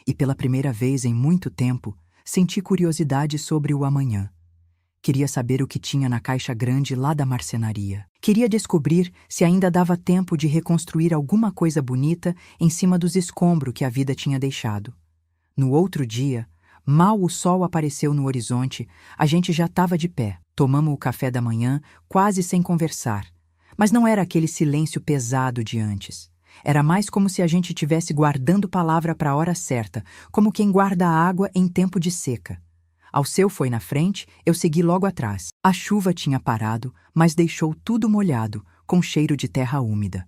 E pela primeira vez em muito tempo, senti curiosidade sobre o amanhã. Queria saber o que tinha na caixa grande lá da marcenaria. Queria descobrir se ainda dava tempo de reconstruir alguma coisa bonita em cima dos escombros que a vida tinha deixado. No outro dia, mal o sol apareceu no horizonte, a gente já estava de pé. Tomamos o café da manhã, quase sem conversar. Mas não era aquele silêncio pesado de antes. Era mais como se a gente estivesse guardando palavra para a hora certa, como quem guarda a água em tempo de seca. Alceu foi na frente, eu segui logo atrás. A chuva tinha parado, mas deixou tudo molhado, com cheiro de terra úmida.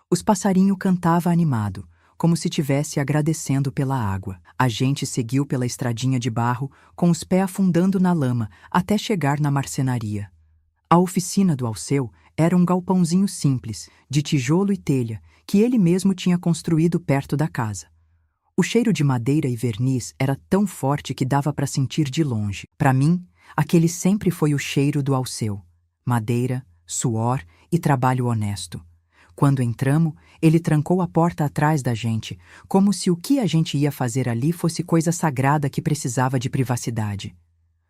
Os passarinhos cantavam animado, como se estivesse agradecendo pela água. A gente seguiu pela estradinha de barro, com os pés afundando na lama, até chegar na marcenaria. A oficina do Alceu era um galpãozinho simples, de tijolo e telha, que ele mesmo tinha construído perto da casa. O cheiro de madeira e verniz era tão forte que dava para sentir de longe. Para mim, aquele sempre foi o cheiro do Alceu. Madeira, suor e trabalho honesto. Quando entramos, ele trancou a porta atrás da gente, como se o que a gente ia fazer ali fosse coisa sagrada que precisava de privacidade.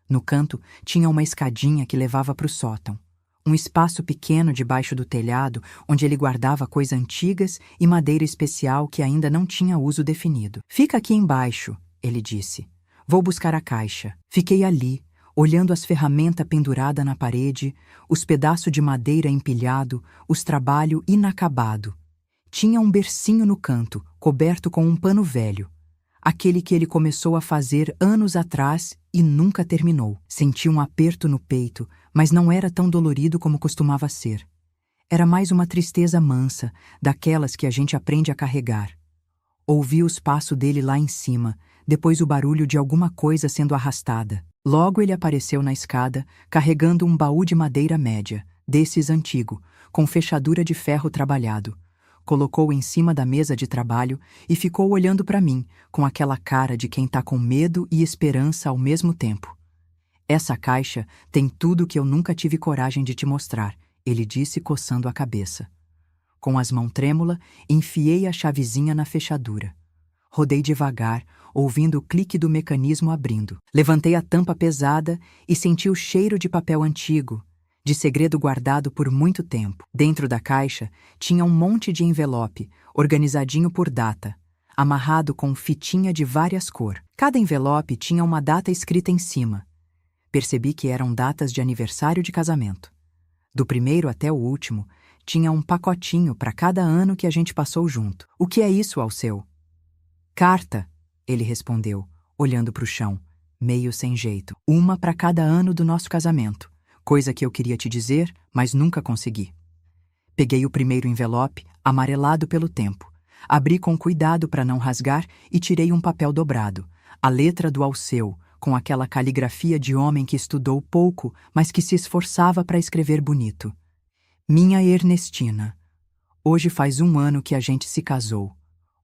No canto, tinha uma escadinha que levava para o sótão. Um espaço pequeno debaixo do telhado, onde ele guardava coisas antigas e madeira especial que ainda não tinha uso definido. Fica aqui embaixo, ele disse. Vou buscar a caixa. Fiquei ali, olhando as ferramentas penduradas na parede, os pedaços de madeira empilhado, os trabalhos inacabado. Tinha um bercinho no canto, coberto com um pano velho. Aquele que ele começou a fazer anos atrás e nunca terminou. Senti um aperto no peito, mas não era tão dolorido como costumava ser. Era mais uma tristeza mansa, daquelas que a gente aprende a carregar. Ouvi os passos dele lá em cima, depois o barulho de alguma coisa sendo arrastada. Logo ele apareceu na escada, carregando um baú de madeira média, desses antigo, com fechadura de ferro trabalhado. Colocou em cima da mesa de trabalho e ficou olhando para mim, com aquela cara de quem tá com medo e esperança ao mesmo tempo. Essa caixa tem tudo que eu nunca tive coragem de te mostrar, ele disse coçando a cabeça. Com as mãos trêmulas, enfiei a chavezinha na fechadura. Rodei devagar, ouvindo o clique do mecanismo abrindo. Levantei a tampa pesada e senti o cheiro de papel antigo, de segredo guardado por muito tempo. Dentro da caixa tinha um monte de envelope, organizadinho por data, amarrado com fitinha de várias cores. Cada envelope tinha uma data escrita em cima. Percebi que eram datas de aniversário de casamento. Do primeiro até o último, tinha um pacotinho para cada ano que a gente passou junto. O que é isso, Alceu? Carta, ele respondeu, olhando para o chão, meio sem jeito. Uma para cada ano do nosso casamento. Coisa que eu queria te dizer, mas nunca consegui. Peguei o primeiro envelope, amarelado pelo tempo. Abri com cuidado para não rasgar e tirei um papel dobrado. A letra do Alceu, com aquela caligrafia de homem que estudou pouco, mas que se esforçava para escrever bonito. Minha Ernestina, hoje faz 1 ano que a gente se casou.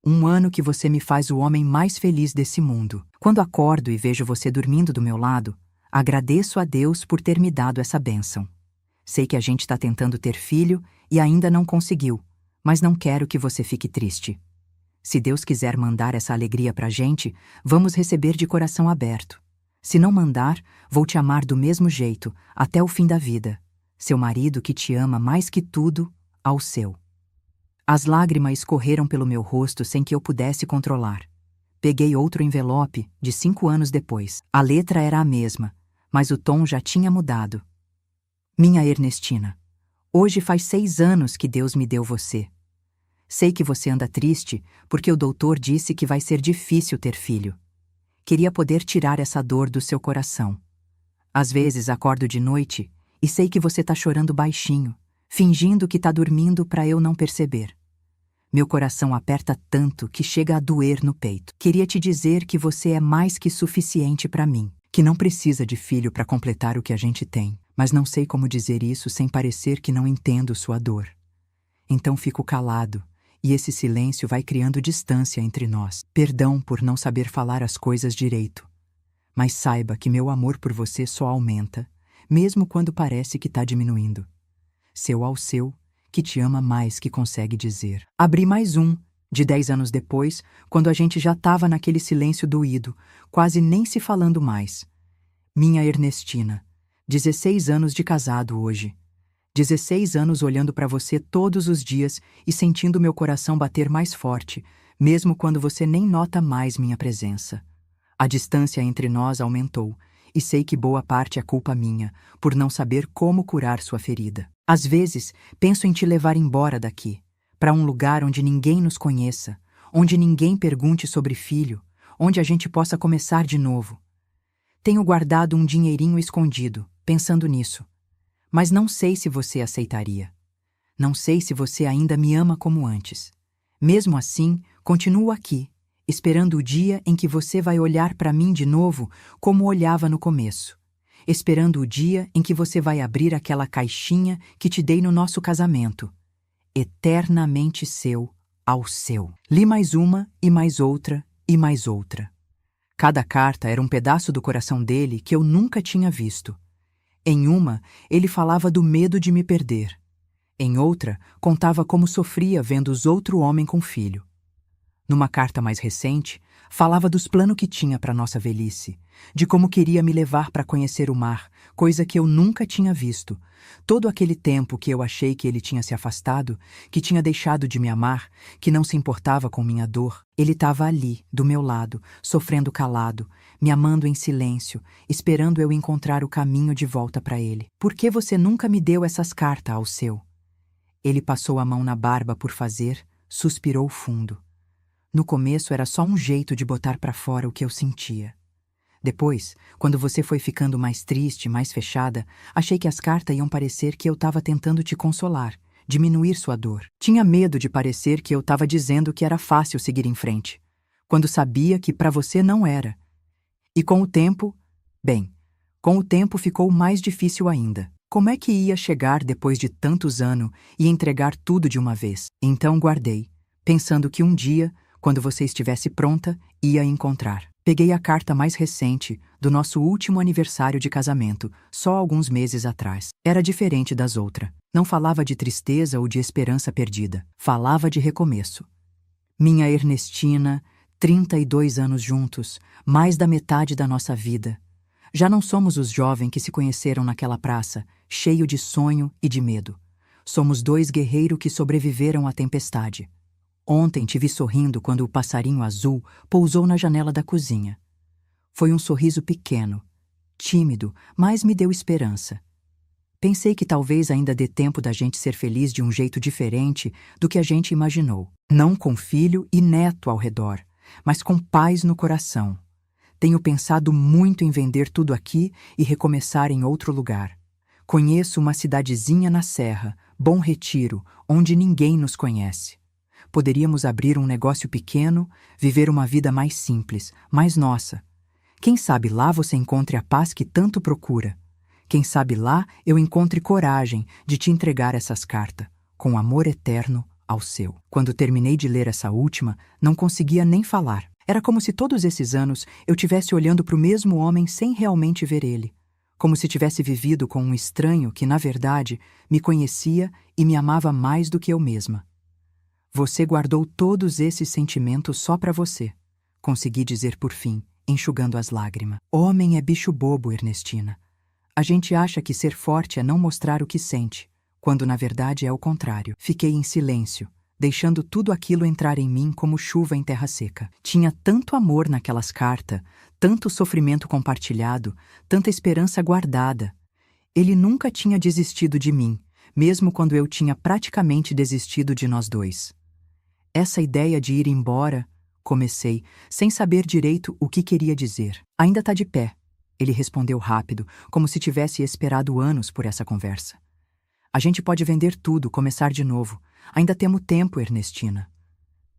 1 ano que você me faz o homem mais feliz desse mundo. Quando acordo e vejo você dormindo do meu lado, agradeço a Deus por ter me dado essa bênção. Sei que a gente está tentando ter filho e ainda não conseguiu, mas não quero que você fique triste. Se Deus quiser mandar essa alegria pra gente, vamos receber de coração aberto. Se não mandar, vou te amar do mesmo jeito, até o fim da vida. Seu marido que te ama mais que tudo, Alceu. As lágrimas escorreram pelo meu rosto sem que eu pudesse controlar. Peguei outro envelope, de 5 anos depois. A letra era a mesma, mas o tom já tinha mudado. Minha Ernestina, hoje faz 6 anos que Deus me deu você. Sei que você anda triste porque o doutor disse que vai ser difícil ter filho. Queria poder tirar essa dor do seu coração. Às vezes acordo de noite e sei que você tá chorando baixinho, fingindo que tá dormindo para eu não perceber. Meu coração aperta tanto que chega a doer no peito. Queria te dizer que você é mais que suficiente para mim, que não precisa de filho para completar o que a gente tem, mas não sei como dizer isso sem parecer que não entendo sua dor. Então fico calado e esse silêncio vai criando distância entre nós. Perdão por não saber falar as coisas direito. Mas saiba que meu amor por você só aumenta, mesmo quando parece que está diminuindo. Seu Alceu, que te ama mais que consegue dizer. Abri mais um, de 10 anos depois, quando a gente já estava naquele silêncio doído, quase nem se falando mais. Minha Ernestina, 16 anos de casado hoje. 16 anos olhando para você todos os dias e sentindo meu coração bater mais forte, mesmo quando você nem nota mais minha presença. A distância entre nós aumentou, e sei que boa parte é culpa minha, por não saber como curar sua ferida. Às vezes, penso em te levar embora daqui, para um lugar onde ninguém nos conheça, onde ninguém pergunte sobre filho, onde a gente possa começar de novo. Tenho guardado um dinheirinho escondido, pensando nisso. Mas não sei se você aceitaria. Não sei se você ainda me ama como antes. Mesmo assim, continuo aqui, esperando o dia em que você vai olhar para mim de novo como olhava no começo. Esperando o dia em que você vai abrir aquela caixinha que te dei no nosso casamento. Eternamente seu, Alceu. Li mais uma, e mais outra, e mais outra. Cada carta era um pedaço do coração dele que eu nunca tinha visto. Em uma, ele falava do medo de me perder. Em outra, contava como sofria vendo os outro homem com filho. Numa carta mais recente, falava dos planos que tinha para nossa velhice, de como queria me levar para conhecer o mar, coisa que eu nunca tinha visto. Todo aquele tempo que eu achei que ele tinha se afastado, que tinha deixado de me amar, que não se importava com minha dor, ele estava ali, do meu lado, sofrendo calado, me amando em silêncio, esperando eu encontrar o caminho de volta para ele. Por que você nunca me deu essas cartas, Alceu? Ele passou a mão na barba por fazer, suspirou fundo. No começo era só um jeito de botar para fora o que eu sentia. Depois, quando você foi ficando mais triste, mais fechada, achei que as cartas iam parecer que eu estava tentando te consolar, diminuir sua dor. Tinha medo de parecer que eu estava dizendo que era fácil seguir em frente, quando sabia que para você não era. E com o tempo, com o tempo ficou mais difícil ainda. Como é que ia chegar depois de tantos anos e entregar tudo de uma vez? Então guardei, pensando que um dia, quando você estivesse pronta, ia encontrar. Peguei a carta mais recente, do nosso último aniversário de casamento, só alguns meses atrás. Era diferente das outras. Não falava de tristeza ou de esperança perdida. Falava de recomeço. Minha Ernestina, 32 anos juntos, mais da metade da nossa vida. Já não somos os jovens que se conheceram naquela praça, cheio de sonho e de medo. Somos dois guerreiros que sobreviveram à tempestade. Ontem te vi sorrindo quando o passarinho azul pousou na janela da cozinha. Foi um sorriso pequeno, tímido, mas me deu esperança. Pensei que talvez ainda dê tempo da gente ser feliz de um jeito diferente do que a gente imaginou. Não com filho e neto ao redor, mas com paz no coração. Tenho pensado muito em vender tudo aqui e recomeçar em outro lugar. Conheço uma cidadezinha na Serra, Bom Retiro, onde ninguém nos conhece. Poderíamos abrir um negócio pequeno, viver uma vida mais simples, mais nossa. Quem sabe lá você encontre a paz que tanto procura. Quem sabe lá eu encontre coragem de te entregar essas cartas, com amor eterno, Alceu. Quando terminei de ler essa última, não conseguia nem falar. Era como se todos esses anos eu tivesse olhando para o mesmo homem sem realmente ver ele. Como se tivesse vivido com um estranho que, na verdade, me conhecia e me amava mais do que eu mesma. Você guardou todos esses sentimentos só para você. Consegui dizer por fim, enxugando as lágrimas. Homem é bicho bobo, Ernestina. A gente acha que ser forte é não mostrar o que sente, quando na verdade é o contrário. Fiquei em silêncio, deixando tudo aquilo entrar em mim como chuva em terra seca. Tinha tanto amor naquelas cartas, tanto sofrimento compartilhado, tanta esperança guardada. Ele nunca tinha desistido de mim, mesmo quando eu tinha praticamente desistido de nós dois. Essa ideia de ir embora, comecei, sem saber direito o que queria dizer. Ainda tá de pé, ele respondeu rápido, como se tivesse esperado anos por essa conversa. A gente pode vender tudo, começar de novo. Ainda temos tempo, Ernestina.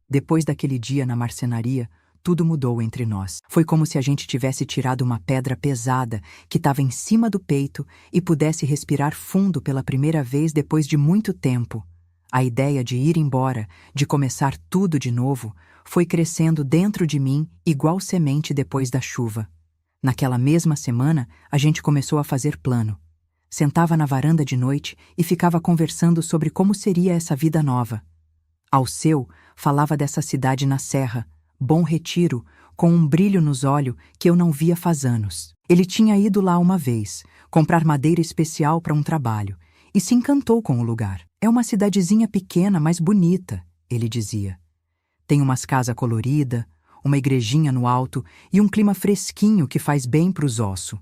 Depois daquele dia na marcenaria, tudo mudou entre nós. Foi como se a gente tivesse tirado uma pedra pesada que estava em cima do peito e pudesse respirar fundo pela primeira vez depois de muito tempo. A ideia de ir embora, de começar tudo de novo, foi crescendo dentro de mim igual semente depois da chuva. Naquela mesma semana, a gente começou a fazer plano. Sentava na varanda de noite e ficava conversando sobre como seria essa vida nova. Alceu falava dessa cidade na serra, Bom Retiro, com um brilho nos olhos que eu não via faz anos. Ele tinha ido lá uma vez, comprar madeira especial para um trabalho, e se encantou com o lugar. É uma cidadezinha pequena, mas bonita, ele dizia. Tem umas casas coloridas, uma igrejinha no alto e um clima fresquinho que faz bem para os ossos.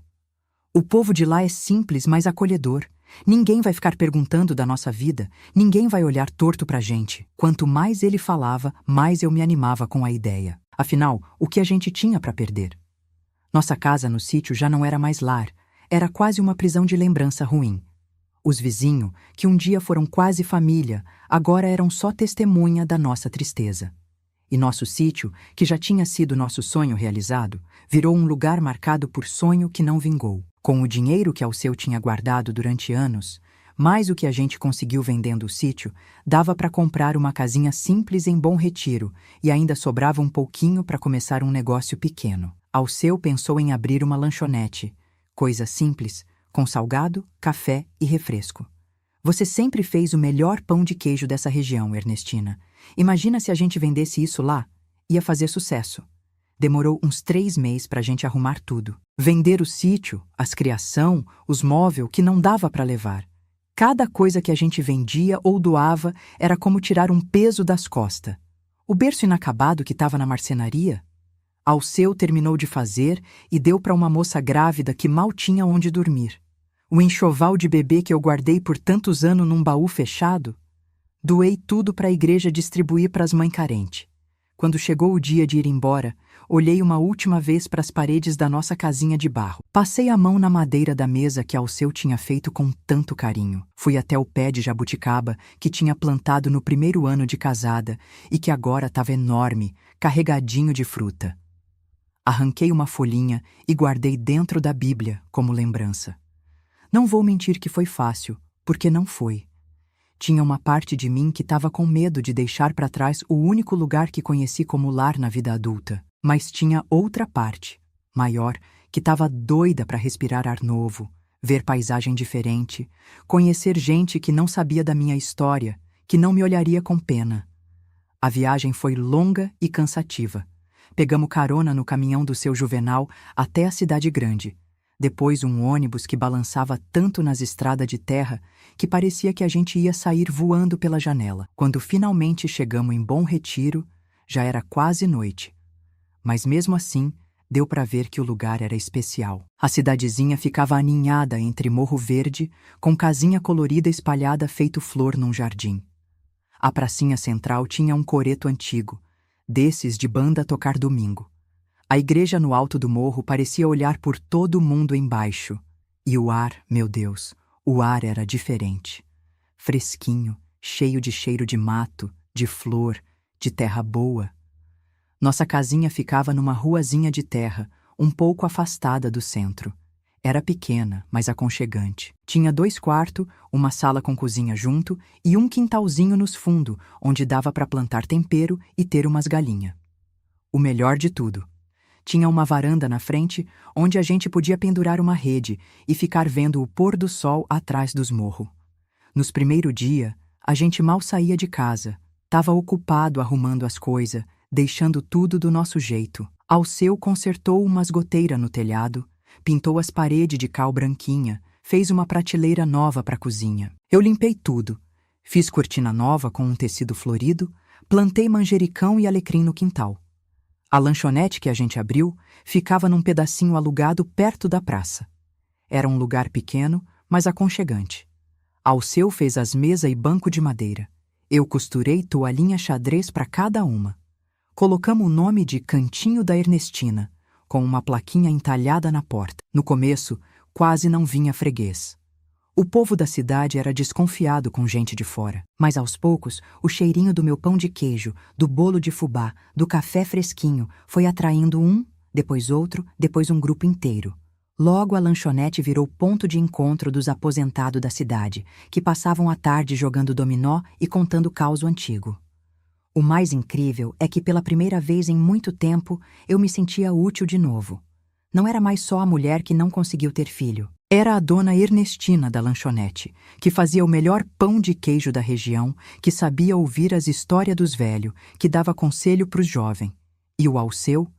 O povo de lá é simples, mas acolhedor. Ninguém vai ficar perguntando da nossa vida, ninguém vai olhar torto pra gente. Quanto mais ele falava, mais eu me animava com a ideia. Afinal, o que a gente tinha para perder? Nossa casa no sítio já não era mais lar, era quase uma prisão de lembrança ruim. Os vizinhos, que um dia foram quase família, agora eram só testemunha da nossa tristeza. E nosso sítio, que já tinha sido nosso sonho realizado, virou um lugar marcado por sonho que não vingou. Com o dinheiro que Alceu tinha guardado durante anos, mais o que a gente conseguiu vendendo o sítio, dava para comprar uma casinha simples em Bom Retiro e ainda sobrava um pouquinho para começar um negócio pequeno. Alceu pensou em abrir uma lanchonete, coisa simples, com salgado, café e refresco. Você sempre fez o melhor pão de queijo dessa região, Ernestina. Imagina se a gente vendesse isso lá. Ia fazer sucesso. Demorou uns 3 meses para a gente arrumar tudo. Vender o sítio, as criação, os móveis que não dava para levar. Cada coisa que a gente vendia ou doava era como tirar um peso das costas. O berço inacabado que estava na marcenaria, Alceu terminou de fazer e deu para uma moça grávida que mal tinha onde dormir. O enxoval de bebê que eu guardei por tantos anos num baú fechado, doei tudo para a igreja distribuir para as mães carentes. Quando chegou o dia de ir embora, olhei uma última vez para as paredes da nossa casinha de barro. Passei a mão na madeira da mesa que Alceu tinha feito com tanto carinho. Fui até o pé de jabuticaba que tinha plantado no primeiro ano de casada e que agora estava enorme, carregadinho de fruta. Arranquei uma folhinha e guardei dentro da Bíblia como lembrança. Não vou mentir que foi fácil, porque não foi. Tinha uma parte de mim que estava com medo de deixar para trás o único lugar que conheci como lar na vida adulta. Mas tinha outra parte, maior, que estava doida para respirar ar novo, ver paisagem diferente, conhecer gente que não sabia da minha história, que não me olharia com pena. A viagem foi longa e cansativa. Pegamos carona no caminhão do seu Juvenal até a cidade grande. Depois um ônibus que balançava tanto nas estradas de terra que parecia que a gente ia sair voando pela janela. Quando finalmente chegamos em Bom Retiro, já era quase noite. Mas mesmo assim, deu para ver que o lugar era especial. A cidadezinha ficava aninhada entre morro verde, com casinha colorida espalhada feito flor num jardim. A pracinha central tinha um coreto antigo, desses de banda tocar domingo. A igreja no alto do morro parecia olhar por todo mundo embaixo. E o ar, meu Deus, o ar era diferente. Fresquinho, cheio de cheiro de mato, de flor, de terra boa. Nossa casinha ficava numa ruazinha de terra, um pouco afastada do centro. Era pequena, mas aconchegante. Tinha 2 quartos, uma sala com cozinha junto e um quintalzinho nos fundos, onde dava para plantar tempero e ter umas galinhas. O melhor de tudo, tinha uma varanda na frente, onde a gente podia pendurar uma rede e ficar vendo o pôr do sol atrás dos morros. Nos primeiros dias, a gente mal saía de casa, estava ocupado arrumando as coisas, deixando tudo do nosso jeito. Alceu consertou umas goteiras no telhado, pintou as paredes de cal branquinha, fez uma prateleira nova para a cozinha. Eu limpei tudo, fiz cortina nova com um tecido florido, plantei manjericão e alecrim no quintal. A lanchonete que a gente abriu ficava num pedacinho alugado perto da praça. Era um lugar pequeno, mas aconchegante. Alceu fez as mesas e banco de madeira. Eu costurei toalhinha xadrez para cada uma. Colocamos o nome de Cantinho da Ernestina, com uma plaquinha entalhada na porta. No começo, quase não vinha freguês. O povo da cidade era desconfiado com gente de fora, mas aos poucos, o cheirinho do meu pão de queijo, do bolo de fubá, do café fresquinho, foi atraindo um, depois outro, depois um grupo inteiro. Logo, a lanchonete virou ponto de encontro dos aposentados da cidade, que passavam a tarde jogando dominó e contando causo antigo. O mais incrível é que pela primeira vez em muito tempo eu me sentia útil de novo. Não era mais só a mulher que não conseguiu ter filho. Era a dona Ernestina da lanchonete, que fazia o melhor pão de queijo da região, que sabia ouvir as histórias dos velhos, que dava conselho pros jovens. E o Alceu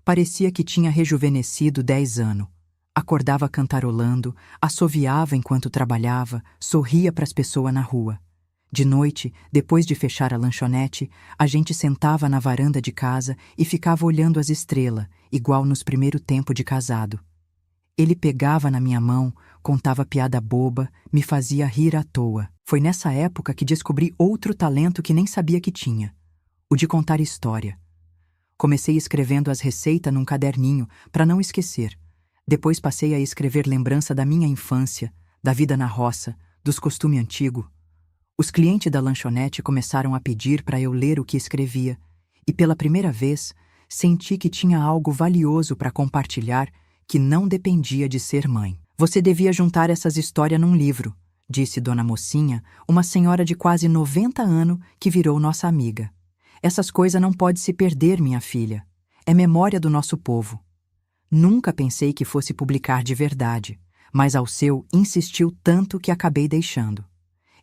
parecia que tinha rejuvenescido 10 anos. Acordava cantarolando, assoviava enquanto trabalhava, sorria para as pessoas na rua. De noite, depois de fechar a lanchonete, a gente sentava na varanda de casa e ficava olhando as estrelas, igual nos primeiros tempos de casado. Ele pegava na minha mão, contava piada boba, me fazia rir à toa. Foi nessa época que descobri outro talento que nem sabia que tinha: o de contar história. Comecei escrevendo as receitas num caderninho, para não esquecer. Depois passei a escrever lembrança da minha infância, da vida na roça, dos costumes antigos. Os clientes da lanchonete começaram a pedir para eu ler o que escrevia, e pela primeira vez senti que tinha algo valioso para compartilhar que não dependia de ser mãe. Você devia juntar essas histórias num livro, disse Dona Mocinha, uma senhora de quase 90 anos que virou nossa amiga. Essas coisas não podem se perder, minha filha. É memória do nosso povo. Nunca pensei que fosse publicar de verdade, mas Alceu insistiu tanto que acabei deixando.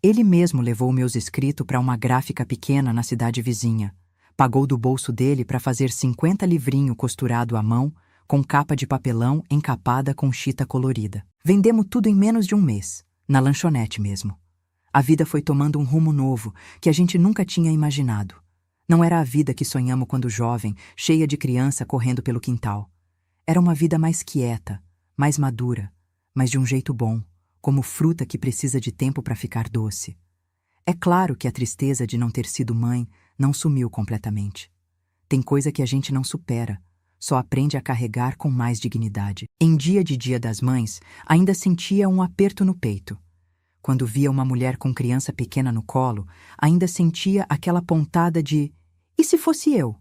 Ele mesmo levou meus escritos para uma gráfica pequena na cidade vizinha. Pagou do bolso dele para fazer 50 livrinhos costurados à mão, com capa de papelão encapada com chita colorida. Vendemos tudo em menos de um mês, na lanchonete mesmo. A vida foi tomando um rumo novo que a gente nunca tinha imaginado. Não era a vida que sonhamos quando jovem, cheia de criança correndo pelo quintal. Era uma vida mais quieta, mais madura, mas de um jeito bom, como fruta que precisa de tempo para ficar doce. É claro que a tristeza de não ter sido mãe não sumiu completamente. Tem coisa que a gente não supera, só aprende a carregar com mais dignidade. Em Dia das Mães, ainda sentia um aperto no peito. Quando via uma mulher com criança pequena no colo, ainda sentia aquela pontada de "e se fosse eu?".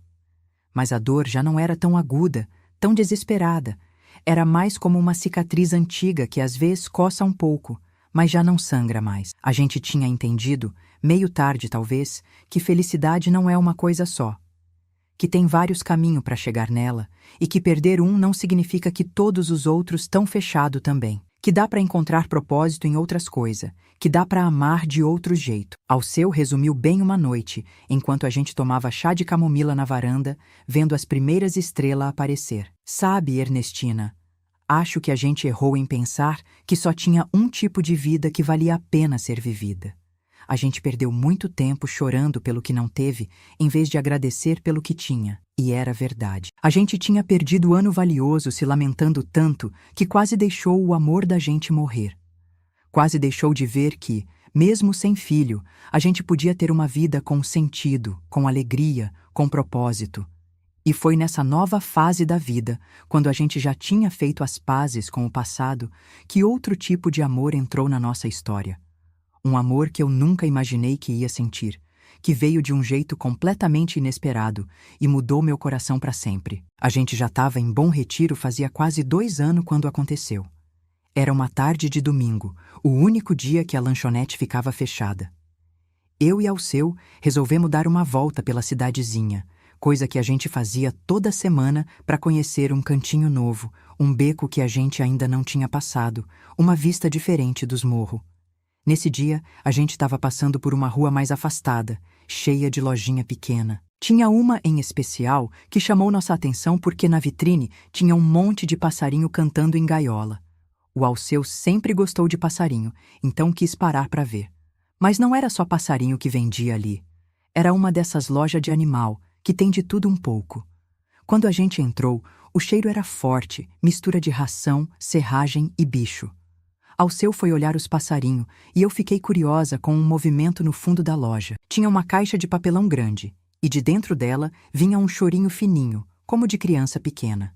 Mas a dor já não era tão aguda, tão desesperada. Era mais como uma cicatriz antiga que às vezes coça um pouco, mas já não sangra mais. A gente tinha entendido, meio tarde talvez, que felicidade não é uma coisa só. Que tem vários caminhos para chegar nela, e que perder um não significa que todos os outros estão fechados também. Que dá para encontrar propósito em outras coisas, que dá para amar de outro jeito. Alceu resumiu bem uma noite, enquanto a gente tomava chá de camomila na varanda, vendo as primeiras estrelas aparecer. Sabe, Ernestina, acho que a gente errou em pensar que só tinha um tipo de vida que valia a pena ser vivida. A gente perdeu muito tempo chorando pelo que não teve, em vez de agradecer pelo que tinha. E era verdade. A gente tinha perdido ano valioso se lamentando tanto que quase deixou o amor da gente morrer. Quase deixou de ver que, mesmo sem filho, a gente podia ter uma vida com sentido, com alegria, com propósito. E foi nessa nova fase da vida, quando a gente já tinha feito as pazes com o passado, que outro tipo de amor entrou na nossa história. Um amor que eu nunca imaginei que ia sentir, que veio de um jeito completamente inesperado e mudou meu coração para sempre. A gente já estava em Bom Retiro fazia quase 2 anos quando aconteceu. Era uma tarde de domingo, o único dia que a lanchonete ficava fechada. Eu e Alceu resolvemos dar uma volta pela cidadezinha, coisa que a gente fazia toda semana para conhecer um cantinho novo, um beco que a gente ainda não tinha passado, uma vista diferente dos morros. Nesse dia, a gente estava passando por uma rua mais afastada, cheia de lojinha pequena. Tinha uma em especial que chamou nossa atenção porque na vitrine tinha um monte de passarinho cantando em gaiola. O Alceu sempre gostou de passarinho, então quis parar para ver. Mas não era só passarinho que vendia ali. Era uma dessas lojas de animal, que tem de tudo um pouco. Quando a gente entrou, o cheiro era forte, mistura de ração, serragem e bicho. Alceu foi olhar os passarinhos e eu fiquei curiosa com um movimento no fundo da loja. Tinha uma caixa de papelão grande e de dentro dela vinha um chorinho fininho, como de criança pequena.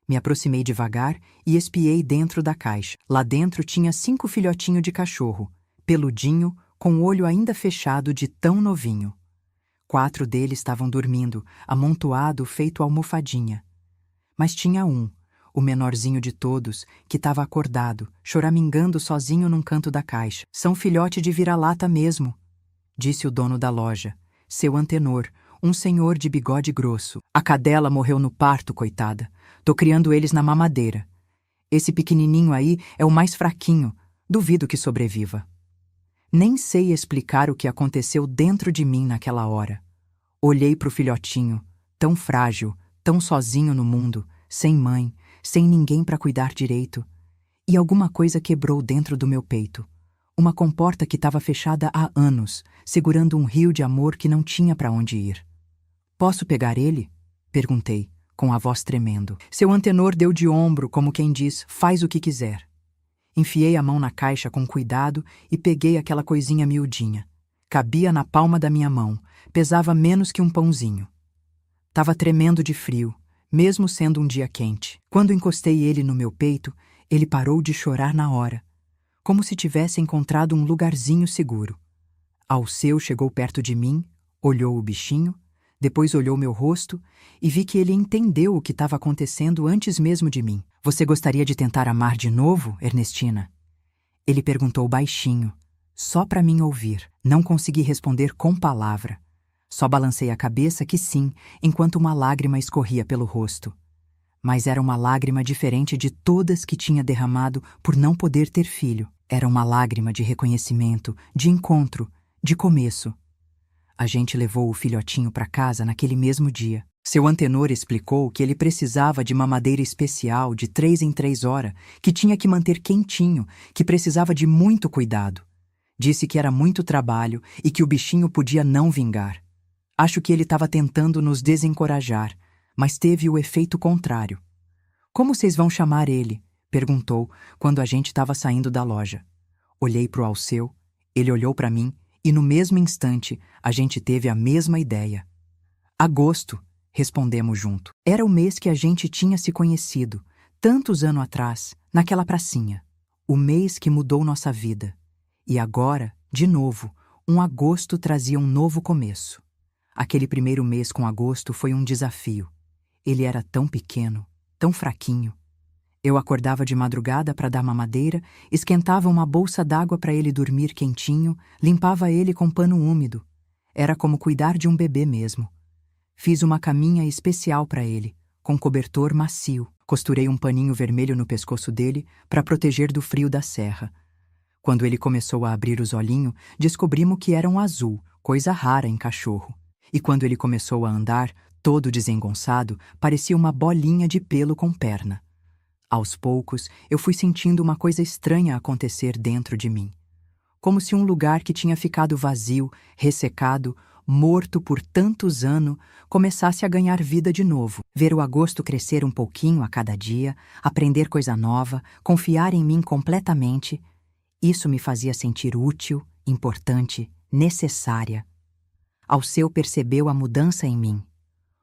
Me aproximei devagar e espiei dentro da caixa. Lá dentro tinha 5 filhotinhos de cachorro, peludinho, com o olho ainda fechado de tão novinho. 4 deles estavam dormindo, amontoado feito almofadinha. Mas tinha um, o menorzinho de todos, que estava acordado, choramingando sozinho num canto da caixa. São filhote de vira-lata mesmo, disse o dono da loja, seu Antenor, um senhor de bigode grosso. A cadela morreu no parto, coitada. Tô criando eles na mamadeira. Esse pequenininho aí é o mais fraquinho, duvido que sobreviva. Nem sei explicar o que aconteceu dentro de mim naquela hora. Olhei pro filhotinho, tão frágil, tão sozinho no mundo, sem mãe, sem ninguém para cuidar direito. E alguma coisa quebrou dentro do meu peito. Uma comporta que estava fechada há anos, segurando um rio de amor que não tinha para onde ir. Posso pegar ele? Perguntei, com a voz tremendo. Seu Antenor deu de ombro, como quem diz, faz o que quiser. Enfiei a mão na caixa com cuidado e peguei aquela coisinha miudinha. Cabia na palma da minha mão, pesava menos que um pãozinho. Tava tremendo de frio, mesmo sendo um dia quente. Quando encostei ele no meu peito, ele parou de chorar na hora, como se tivesse encontrado um lugarzinho seguro. Alceu chegou perto de mim, olhou o bichinho, depois olhou meu rosto e vi que ele entendeu o que estava acontecendo antes mesmo de mim. Você gostaria de tentar amar de novo, Ernestina? Ele perguntou baixinho, só para mim ouvir. Não consegui responder com palavra. Só balancei a cabeça que sim, enquanto uma lágrima escorria pelo rosto. Mas era uma lágrima diferente de todas que tinha derramado por não poder ter filho. Era uma lágrima de reconhecimento, de encontro, de começo. A gente levou o filhotinho para casa naquele mesmo dia. Seu Antenor explicou que ele precisava de mamadeira especial de 3 em 3 horas, que tinha que manter quentinho, que precisava de muito cuidado. Disse que era muito trabalho e que o bichinho podia não vingar. Acho que ele estava tentando nos desencorajar, mas teve o efeito contrário. Como vocês vão chamar ele? Perguntou quando a gente estava saindo da loja. Olhei para o Alceu, ele olhou para mim e no mesmo instante a gente teve a mesma ideia. Agosto, respondemos junto. Era o mês que a gente tinha se conhecido, tantos anos atrás, naquela pracinha. O mês que mudou nossa vida. E agora, de novo, um agosto trazia um novo começo. Aquele primeiro mês com agosto foi um desafio. Ele era tão pequeno, tão fraquinho. Eu acordava de madrugada para dar mamadeira, esquentava uma bolsa d'água para ele dormir quentinho, limpava ele com pano úmido. Era como cuidar de um bebê mesmo. Fiz uma caminha especial para ele, com cobertor macio. Costurei um paninho vermelho no pescoço dele para proteger do frio da serra. Quando ele começou a abrir os olhinhos, descobrimos que era um azul, coisa rara em cachorro. E quando ele começou a andar, todo desengonçado, parecia uma bolinha de pelo com perna. Aos poucos, eu fui sentindo uma coisa estranha acontecer dentro de mim. Como se um lugar que tinha ficado vazio, ressecado, morto por tantos anos, começasse a ganhar vida de novo. Ver o agosto crescer um pouquinho a cada dia, aprender coisa nova, confiar em mim completamente, isso me fazia sentir útil, importante, necessária. Alceu percebeu a mudança em mim.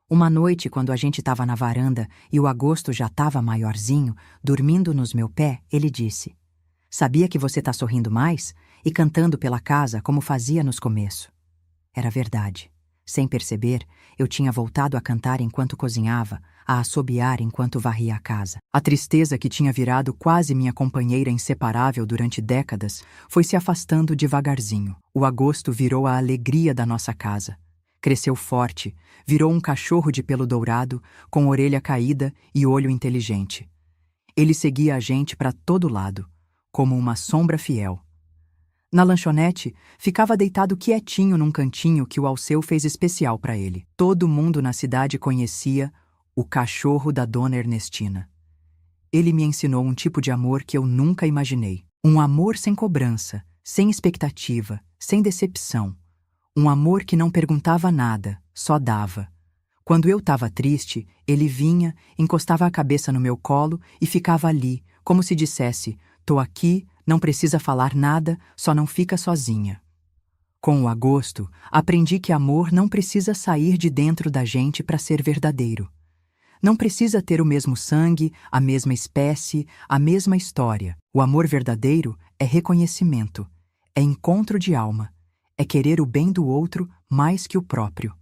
Uma noite, quando a gente estava na varanda e o agosto já estava maiorzinho, dormindo nos meu pé, ele disse: "Sabia que você tá sorrindo mais?" E cantando pela casa como fazia nos começos. Era verdade. Sem perceber, eu tinha voltado a cantar enquanto cozinhava, a assobiar enquanto varria a casa. A tristeza que tinha virado quase minha companheira inseparável durante décadas foi se afastando devagarzinho. O agosto virou a alegria da nossa casa. Cresceu forte, virou um cachorro de pelo dourado, com orelha caída e olho inteligente. Ele seguia a gente para todo lado, como uma sombra fiel. Na lanchonete, ficava deitado quietinho num cantinho que o Alceu fez especial para ele. Todo mundo na cidade conhecia o cachorro da Dona Ernestina. Ele me ensinou um tipo de amor que eu nunca imaginei. Um amor sem cobrança, sem expectativa, sem decepção. Um amor que não perguntava nada, só dava. Quando eu estava triste, ele vinha, encostava a cabeça no meu colo e ficava ali, como se dissesse: "Tô aqui, não precisa falar nada, só não fica sozinha." Com o agosto, aprendi que amor não precisa sair de dentro da gente para ser verdadeiro. Não precisa ter o mesmo sangue, a mesma espécie, a mesma história. O amor verdadeiro é reconhecimento, é encontro de alma, é querer o bem do outro mais que o próprio.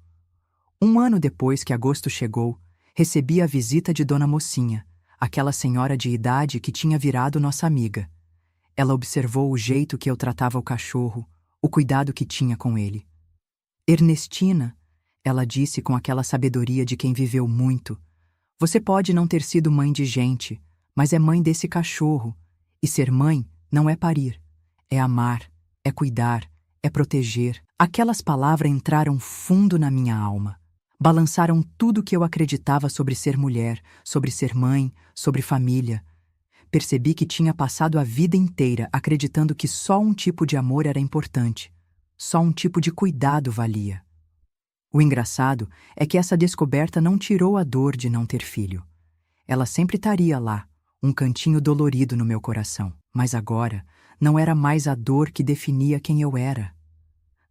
Um ano depois que agosto chegou, recebi a visita de Dona Mocinha, aquela senhora de idade que tinha virado nossa amiga. Ela observou o jeito que eu tratava o cachorro, o cuidado que tinha com ele. Ernestina, ela disse com aquela sabedoria de quem viveu muito, você pode não ter sido mãe de gente, mas é mãe desse cachorro. E ser mãe não é parir, é amar, é cuidar, é proteger. Aquelas palavras entraram fundo na minha alma. Balançaram tudo que eu acreditava sobre ser mulher, sobre ser mãe, sobre família. Percebi que tinha passado a vida inteira acreditando que só um tipo de amor era importante, só um tipo de cuidado valia. O engraçado é que essa descoberta não tirou a dor de não ter filho. Ela sempre estaria lá, um cantinho dolorido no meu coração. Mas agora, não era mais a dor que definia quem eu era.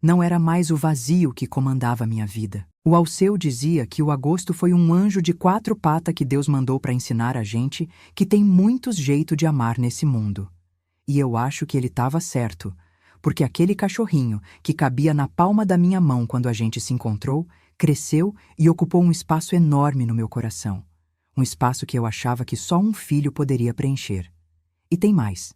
Não era mais o vazio que comandava minha vida. O Alceu dizia que o agosto foi um anjo de 4 patas que Deus mandou para ensinar a gente que tem muitos jeitos de amar nesse mundo. E eu acho que ele estava certo, porque aquele cachorrinho que cabia na palma da minha mão quando a gente se encontrou, cresceu e ocupou um espaço enorme no meu coração. Um espaço que eu achava que só um filho poderia preencher. E tem mais.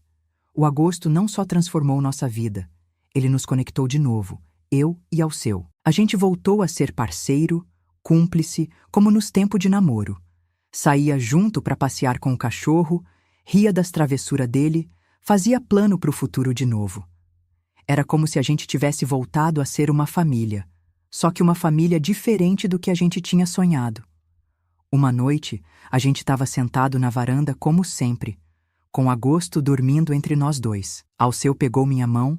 O agosto não só transformou nossa vida, ele nos conectou de novo, eu e Alceu. A gente voltou a ser parceiro, cúmplice, como nos tempos de namoro. Saía junto para passear com o cachorro, ria das travessuras dele, fazia plano para o futuro de novo. Era como se a gente tivesse voltado a ser uma família, só que uma família diferente do que a gente tinha sonhado. Uma noite, a gente estava sentado na varanda como sempre, com agosto dormindo entre nós dois. Alceu pegou minha mão,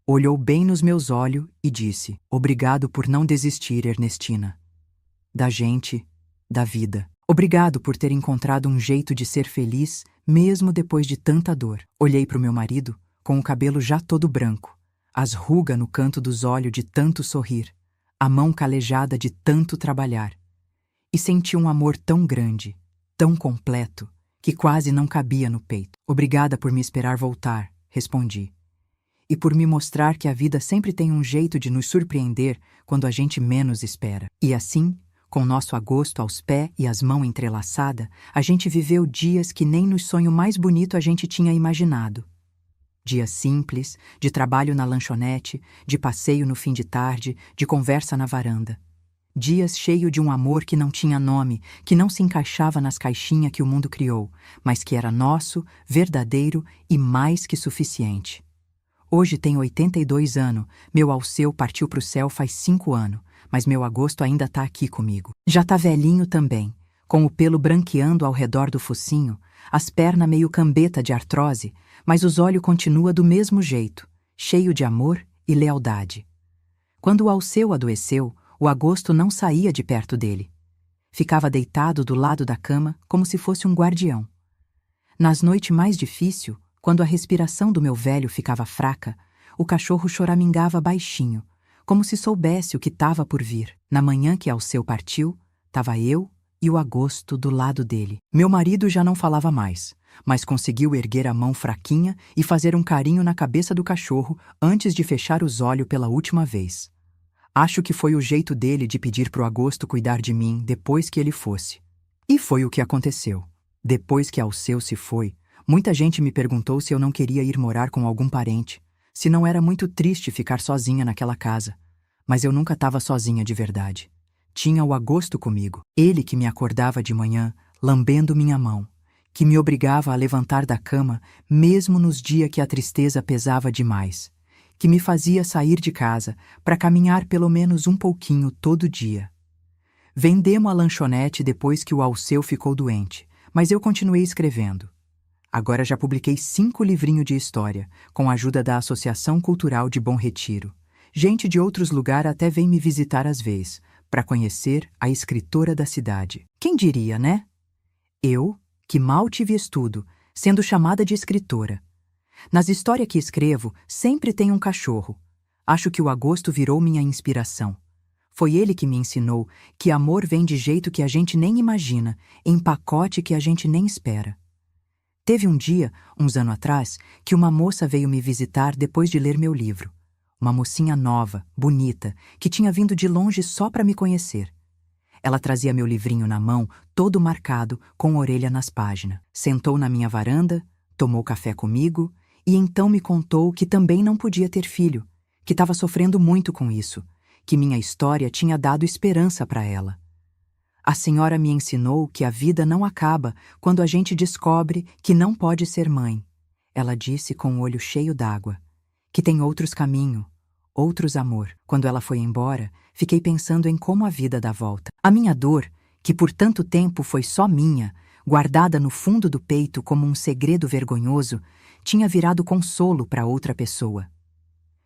olhou bem nos meus olhos e disse: obrigado por não desistir, Ernestina. Da gente, da vida. Obrigado por ter encontrado um jeito de ser feliz, mesmo depois de tanta dor. Olhei para o meu marido, com o cabelo já todo branco, as rugas no canto dos olhos de tanto sorrir, a mão calejada de tanto trabalhar. E senti um amor tão grande, tão completo, que quase não cabia no peito. Obrigada por me esperar voltar, respondi. E por me mostrar que a vida sempre tem um jeito de nos surpreender quando a gente menos espera. E assim, com nosso agosto aos pés e as mãos entrelaçadas, a gente viveu dias que nem no sonho mais bonito a gente tinha imaginado. Dias simples, de trabalho na lanchonete, de passeio no fim de tarde, de conversa na varanda. Dias cheios de um amor que não tinha nome, que não se encaixava nas caixinhas que o mundo criou, mas que era nosso, verdadeiro e mais que suficiente. Hoje tenho 82 anos, meu Alceu partiu pro céu faz 5 anos, mas meu agosto ainda tá aqui comigo. Já tá velhinho também, com o pelo branqueando ao redor do focinho, as pernas meio cambeta de artrose, mas os olhos continuam do mesmo jeito, cheio de amor e lealdade. Quando o Alceu adoeceu, o agosto não saía de perto dele. Ficava deitado do lado da cama como se fosse um guardião. Nas noites mais difíceis, quando a respiração do meu velho ficava fraca, o cachorro choramingava baixinho, como se soubesse o que estava por vir. Na manhã que Alceu partiu, estava eu e o agosto do lado dele. Meu marido já não falava mais, mas conseguiu erguer a mão fraquinha e fazer um carinho na cabeça do cachorro antes de fechar os olhos pela última vez. Acho que foi o jeito dele de pedir pro agosto cuidar de mim depois que ele fosse. E foi o que aconteceu. Depois que Alceu se foi, muita gente me perguntou se eu não queria ir morar com algum parente, se não era muito triste ficar sozinha naquela casa. Mas eu nunca estava sozinha de verdade. Tinha o agosto comigo, ele que me acordava de manhã, lambendo minha mão, que me obrigava a levantar da cama mesmo nos dias que a tristeza pesava demais, que me fazia sair de casa para caminhar pelo menos um pouquinho todo dia. Vendemos a lanchonete depois que o Alceu ficou doente, mas eu continuei escrevendo. Agora já publiquei 5 livrinhos de história, com a ajuda da Associação Cultural de Bom Retiro. Gente de outros lugares até vem me visitar às vezes, para conhecer a escritora da cidade. Quem diria, né? Eu, que mal tive estudo, sendo chamada de escritora. Nas histórias que escrevo, sempre tem um cachorro. Acho que o agosto virou minha inspiração. Foi ele que me ensinou que amor vem de jeito que a gente nem imagina, em pacote que a gente nem espera. Teve um dia, uns anos atrás, que uma moça veio me visitar depois de ler meu livro. Uma mocinha nova, bonita, que tinha vindo de longe só para me conhecer. Ela trazia meu livrinho na mão, todo marcado, com a orelha nas páginas. Sentou na minha varanda, tomou café comigo e então me contou que também não podia ter filho, que estava sofrendo muito com isso, que minha história tinha dado esperança para ela. A senhora me ensinou que a vida não acaba quando a gente descobre que não pode ser mãe. Ela disse com o olho cheio d'água, que tem outros caminhos, outros amor. Quando ela foi embora, fiquei pensando em como a vida dá volta. A minha dor, que por tanto tempo foi só minha, guardada no fundo do peito como um segredo vergonhoso, tinha virado consolo para outra pessoa.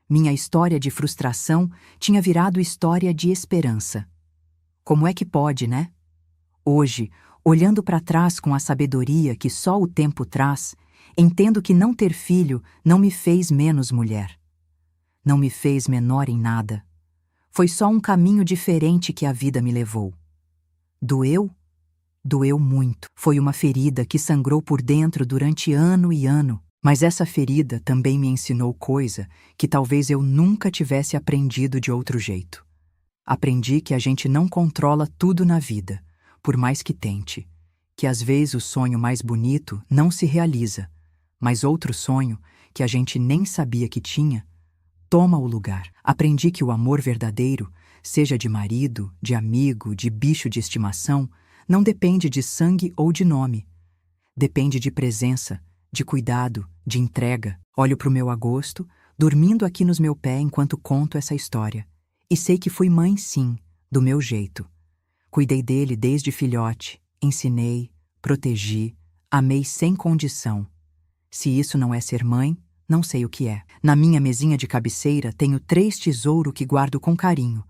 Minha história de frustração tinha virado história de esperança. Como é que pode, né? Hoje, olhando para trás com a sabedoria que só o tempo traz, entendo que não ter filho não me fez menos mulher. Não me fez menor em nada. Foi só um caminho diferente que a vida me levou. Doeu? Doeu muito. Foi uma ferida que sangrou por dentro durante ano e ano. Mas essa ferida também me ensinou coisa que talvez eu nunca tivesse aprendido de outro jeito. Aprendi que a gente não controla tudo na vida, por mais que tente. Que às vezes o sonho mais bonito não se realiza, mas outro sonho, que a gente nem sabia que tinha, toma o lugar. Aprendi que o amor verdadeiro, seja de marido, de amigo, de bicho de estimação, não depende de sangue ou de nome. Depende de presença, de cuidado, de entrega. Olho pro meu agosto, dormindo aqui nos meu pés enquanto conto essa história. E sei que fui mãe sim, do meu jeito. Cuidei dele desde filhote, ensinei, protegi, amei sem condição. Se isso não é ser mãe, não sei o que é. Na minha mesinha de cabeceira tenho 3 tesouros que guardo com carinho.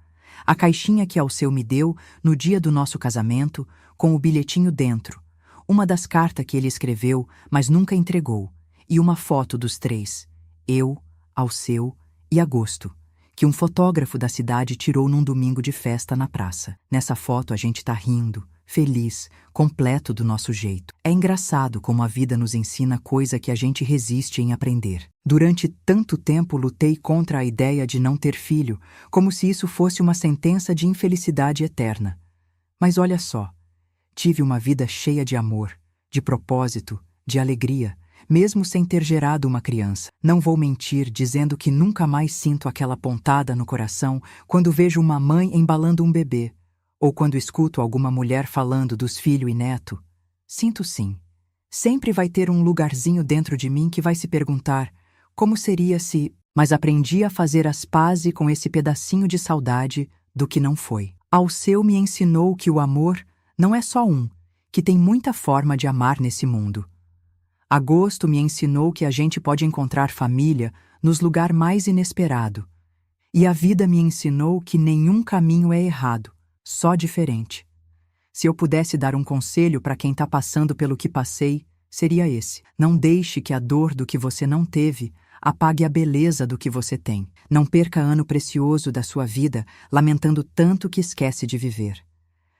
A caixinha que Alceu me deu no dia do nosso casamento, com o bilhetinho dentro. Uma das cartas que ele escreveu, mas nunca entregou. E uma foto dos 3. Eu, Alceu e Agosto, que um fotógrafo da cidade tirou num domingo de festa na praça. Nessa foto a gente tá rindo, feliz, completo do nosso jeito. É engraçado como a vida nos ensina coisa que a gente resiste em aprender. Durante tanto tempo lutei contra a ideia de não ter filho, como se isso fosse uma sentença de infelicidade eterna. Mas olha só, tive uma vida cheia de amor, de propósito, de alegria, mesmo sem ter gerado uma criança. Não vou mentir dizendo que nunca mais sinto aquela pontada no coração quando vejo uma mãe embalando um bebê, ou quando escuto alguma mulher falando dos filhos e neto. Sinto sim. Sempre vai ter um lugarzinho dentro de mim que vai se perguntar como seria se... Mas aprendi a fazer as pazes com esse pedacinho de saudade do que não foi. Alceu me ensinou que o amor não é só um, que tem muita forma de amar nesse mundo. Agosto me ensinou que a gente pode encontrar família nos lugares mais inesperados. E a vida me ensinou que nenhum caminho é errado, só diferente. Se eu pudesse dar um conselho para quem está passando pelo que passei, seria esse. Não deixe que a dor do que você não teve apague a beleza do que você tem. Não perca ano precioso da sua vida lamentando tanto que esquece de viver.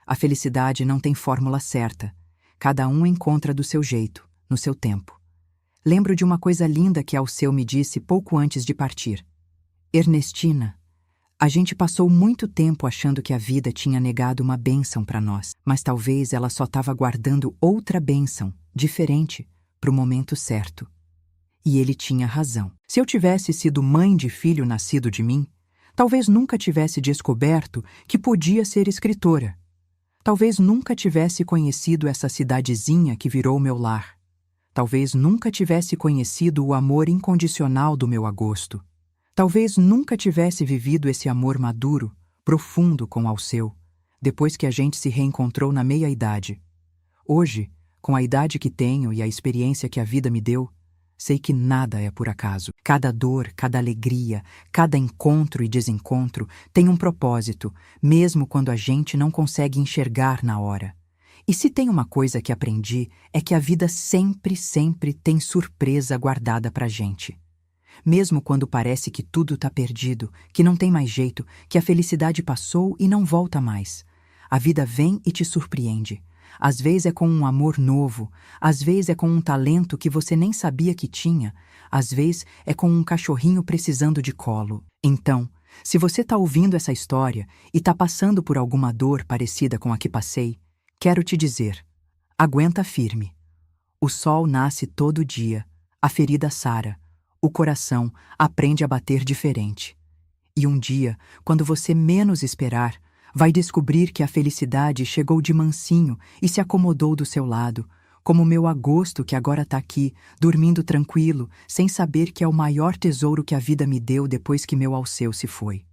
A felicidade não tem fórmula certa. Cada um encontra do seu jeito, no seu tempo. Lembro de uma coisa linda que Alceu me disse pouco antes de partir. Ernestina, a gente passou muito tempo achando que a vida tinha negado uma bênção para nós, mas talvez ela só estava guardando outra bênção, diferente, para o momento certo. E ele tinha razão. Se eu tivesse sido mãe de filho nascido de mim, talvez nunca tivesse descoberto que podia ser escritora. Talvez nunca tivesse conhecido essa cidadezinha que virou meu lar. Talvez nunca tivesse conhecido o amor incondicional do meu Agosto. Talvez nunca tivesse vivido esse amor maduro, profundo com Alceu, depois que a gente se reencontrou na meia-idade. Hoje, com a idade que tenho e a experiência que a vida me deu, sei que nada é por acaso. Cada dor, cada alegria, cada encontro e desencontro tem um propósito, mesmo quando a gente não consegue enxergar na hora. E se tem uma coisa que aprendi, é que a vida sempre, sempre tem surpresa guardada pra gente. Mesmo quando parece que tudo tá perdido, que não tem mais jeito, que a felicidade passou e não volta mais. A vida vem e te surpreende. Às vezes é com um amor novo, às vezes é com um talento que você nem sabia que tinha, às vezes é com um cachorrinho precisando de colo. Então, Se você está ouvindo essa história e está passando por alguma dor parecida com a que passei, quero te dizer: aguenta firme. O sol nasce todo dia, a ferida sara, o coração aprende a bater diferente. E um dia, quando você menos esperar, vai descobrir que a felicidade chegou de mansinho e se acomodou do seu lado, como o meu agosto que agora está aqui, dormindo tranquilo, sem saber que é o maior tesouro que a vida me deu depois que meu Alceu se foi.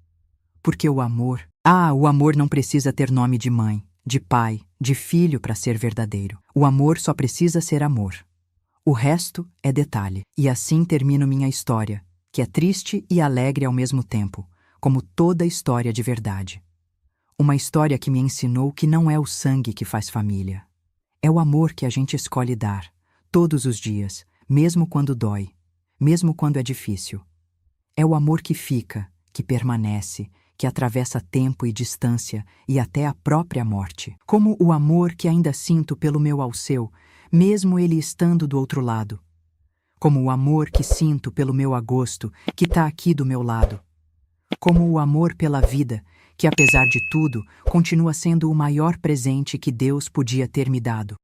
Porque o amor não precisa ter nome de mãe, de pai, de filho para ser verdadeiro. O amor só precisa ser amor. O resto é detalhe. E assim termino minha história, que é triste e alegre ao mesmo tempo, como toda história de verdade. Uma história que me ensinou que não é o sangue que faz família. É o amor que a gente escolhe dar, todos os dias, mesmo quando dói, mesmo quando é difícil. É o amor que fica, que permanece, que atravessa tempo e distância e até a própria morte. Como o amor que ainda sinto pelo meu Alceu, mesmo ele estando do outro lado. Como o amor que sinto pelo meu agosto, que está aqui do meu lado. Como o amor pela vida, que apesar de tudo, continua sendo o maior presente que Deus podia ter me dado.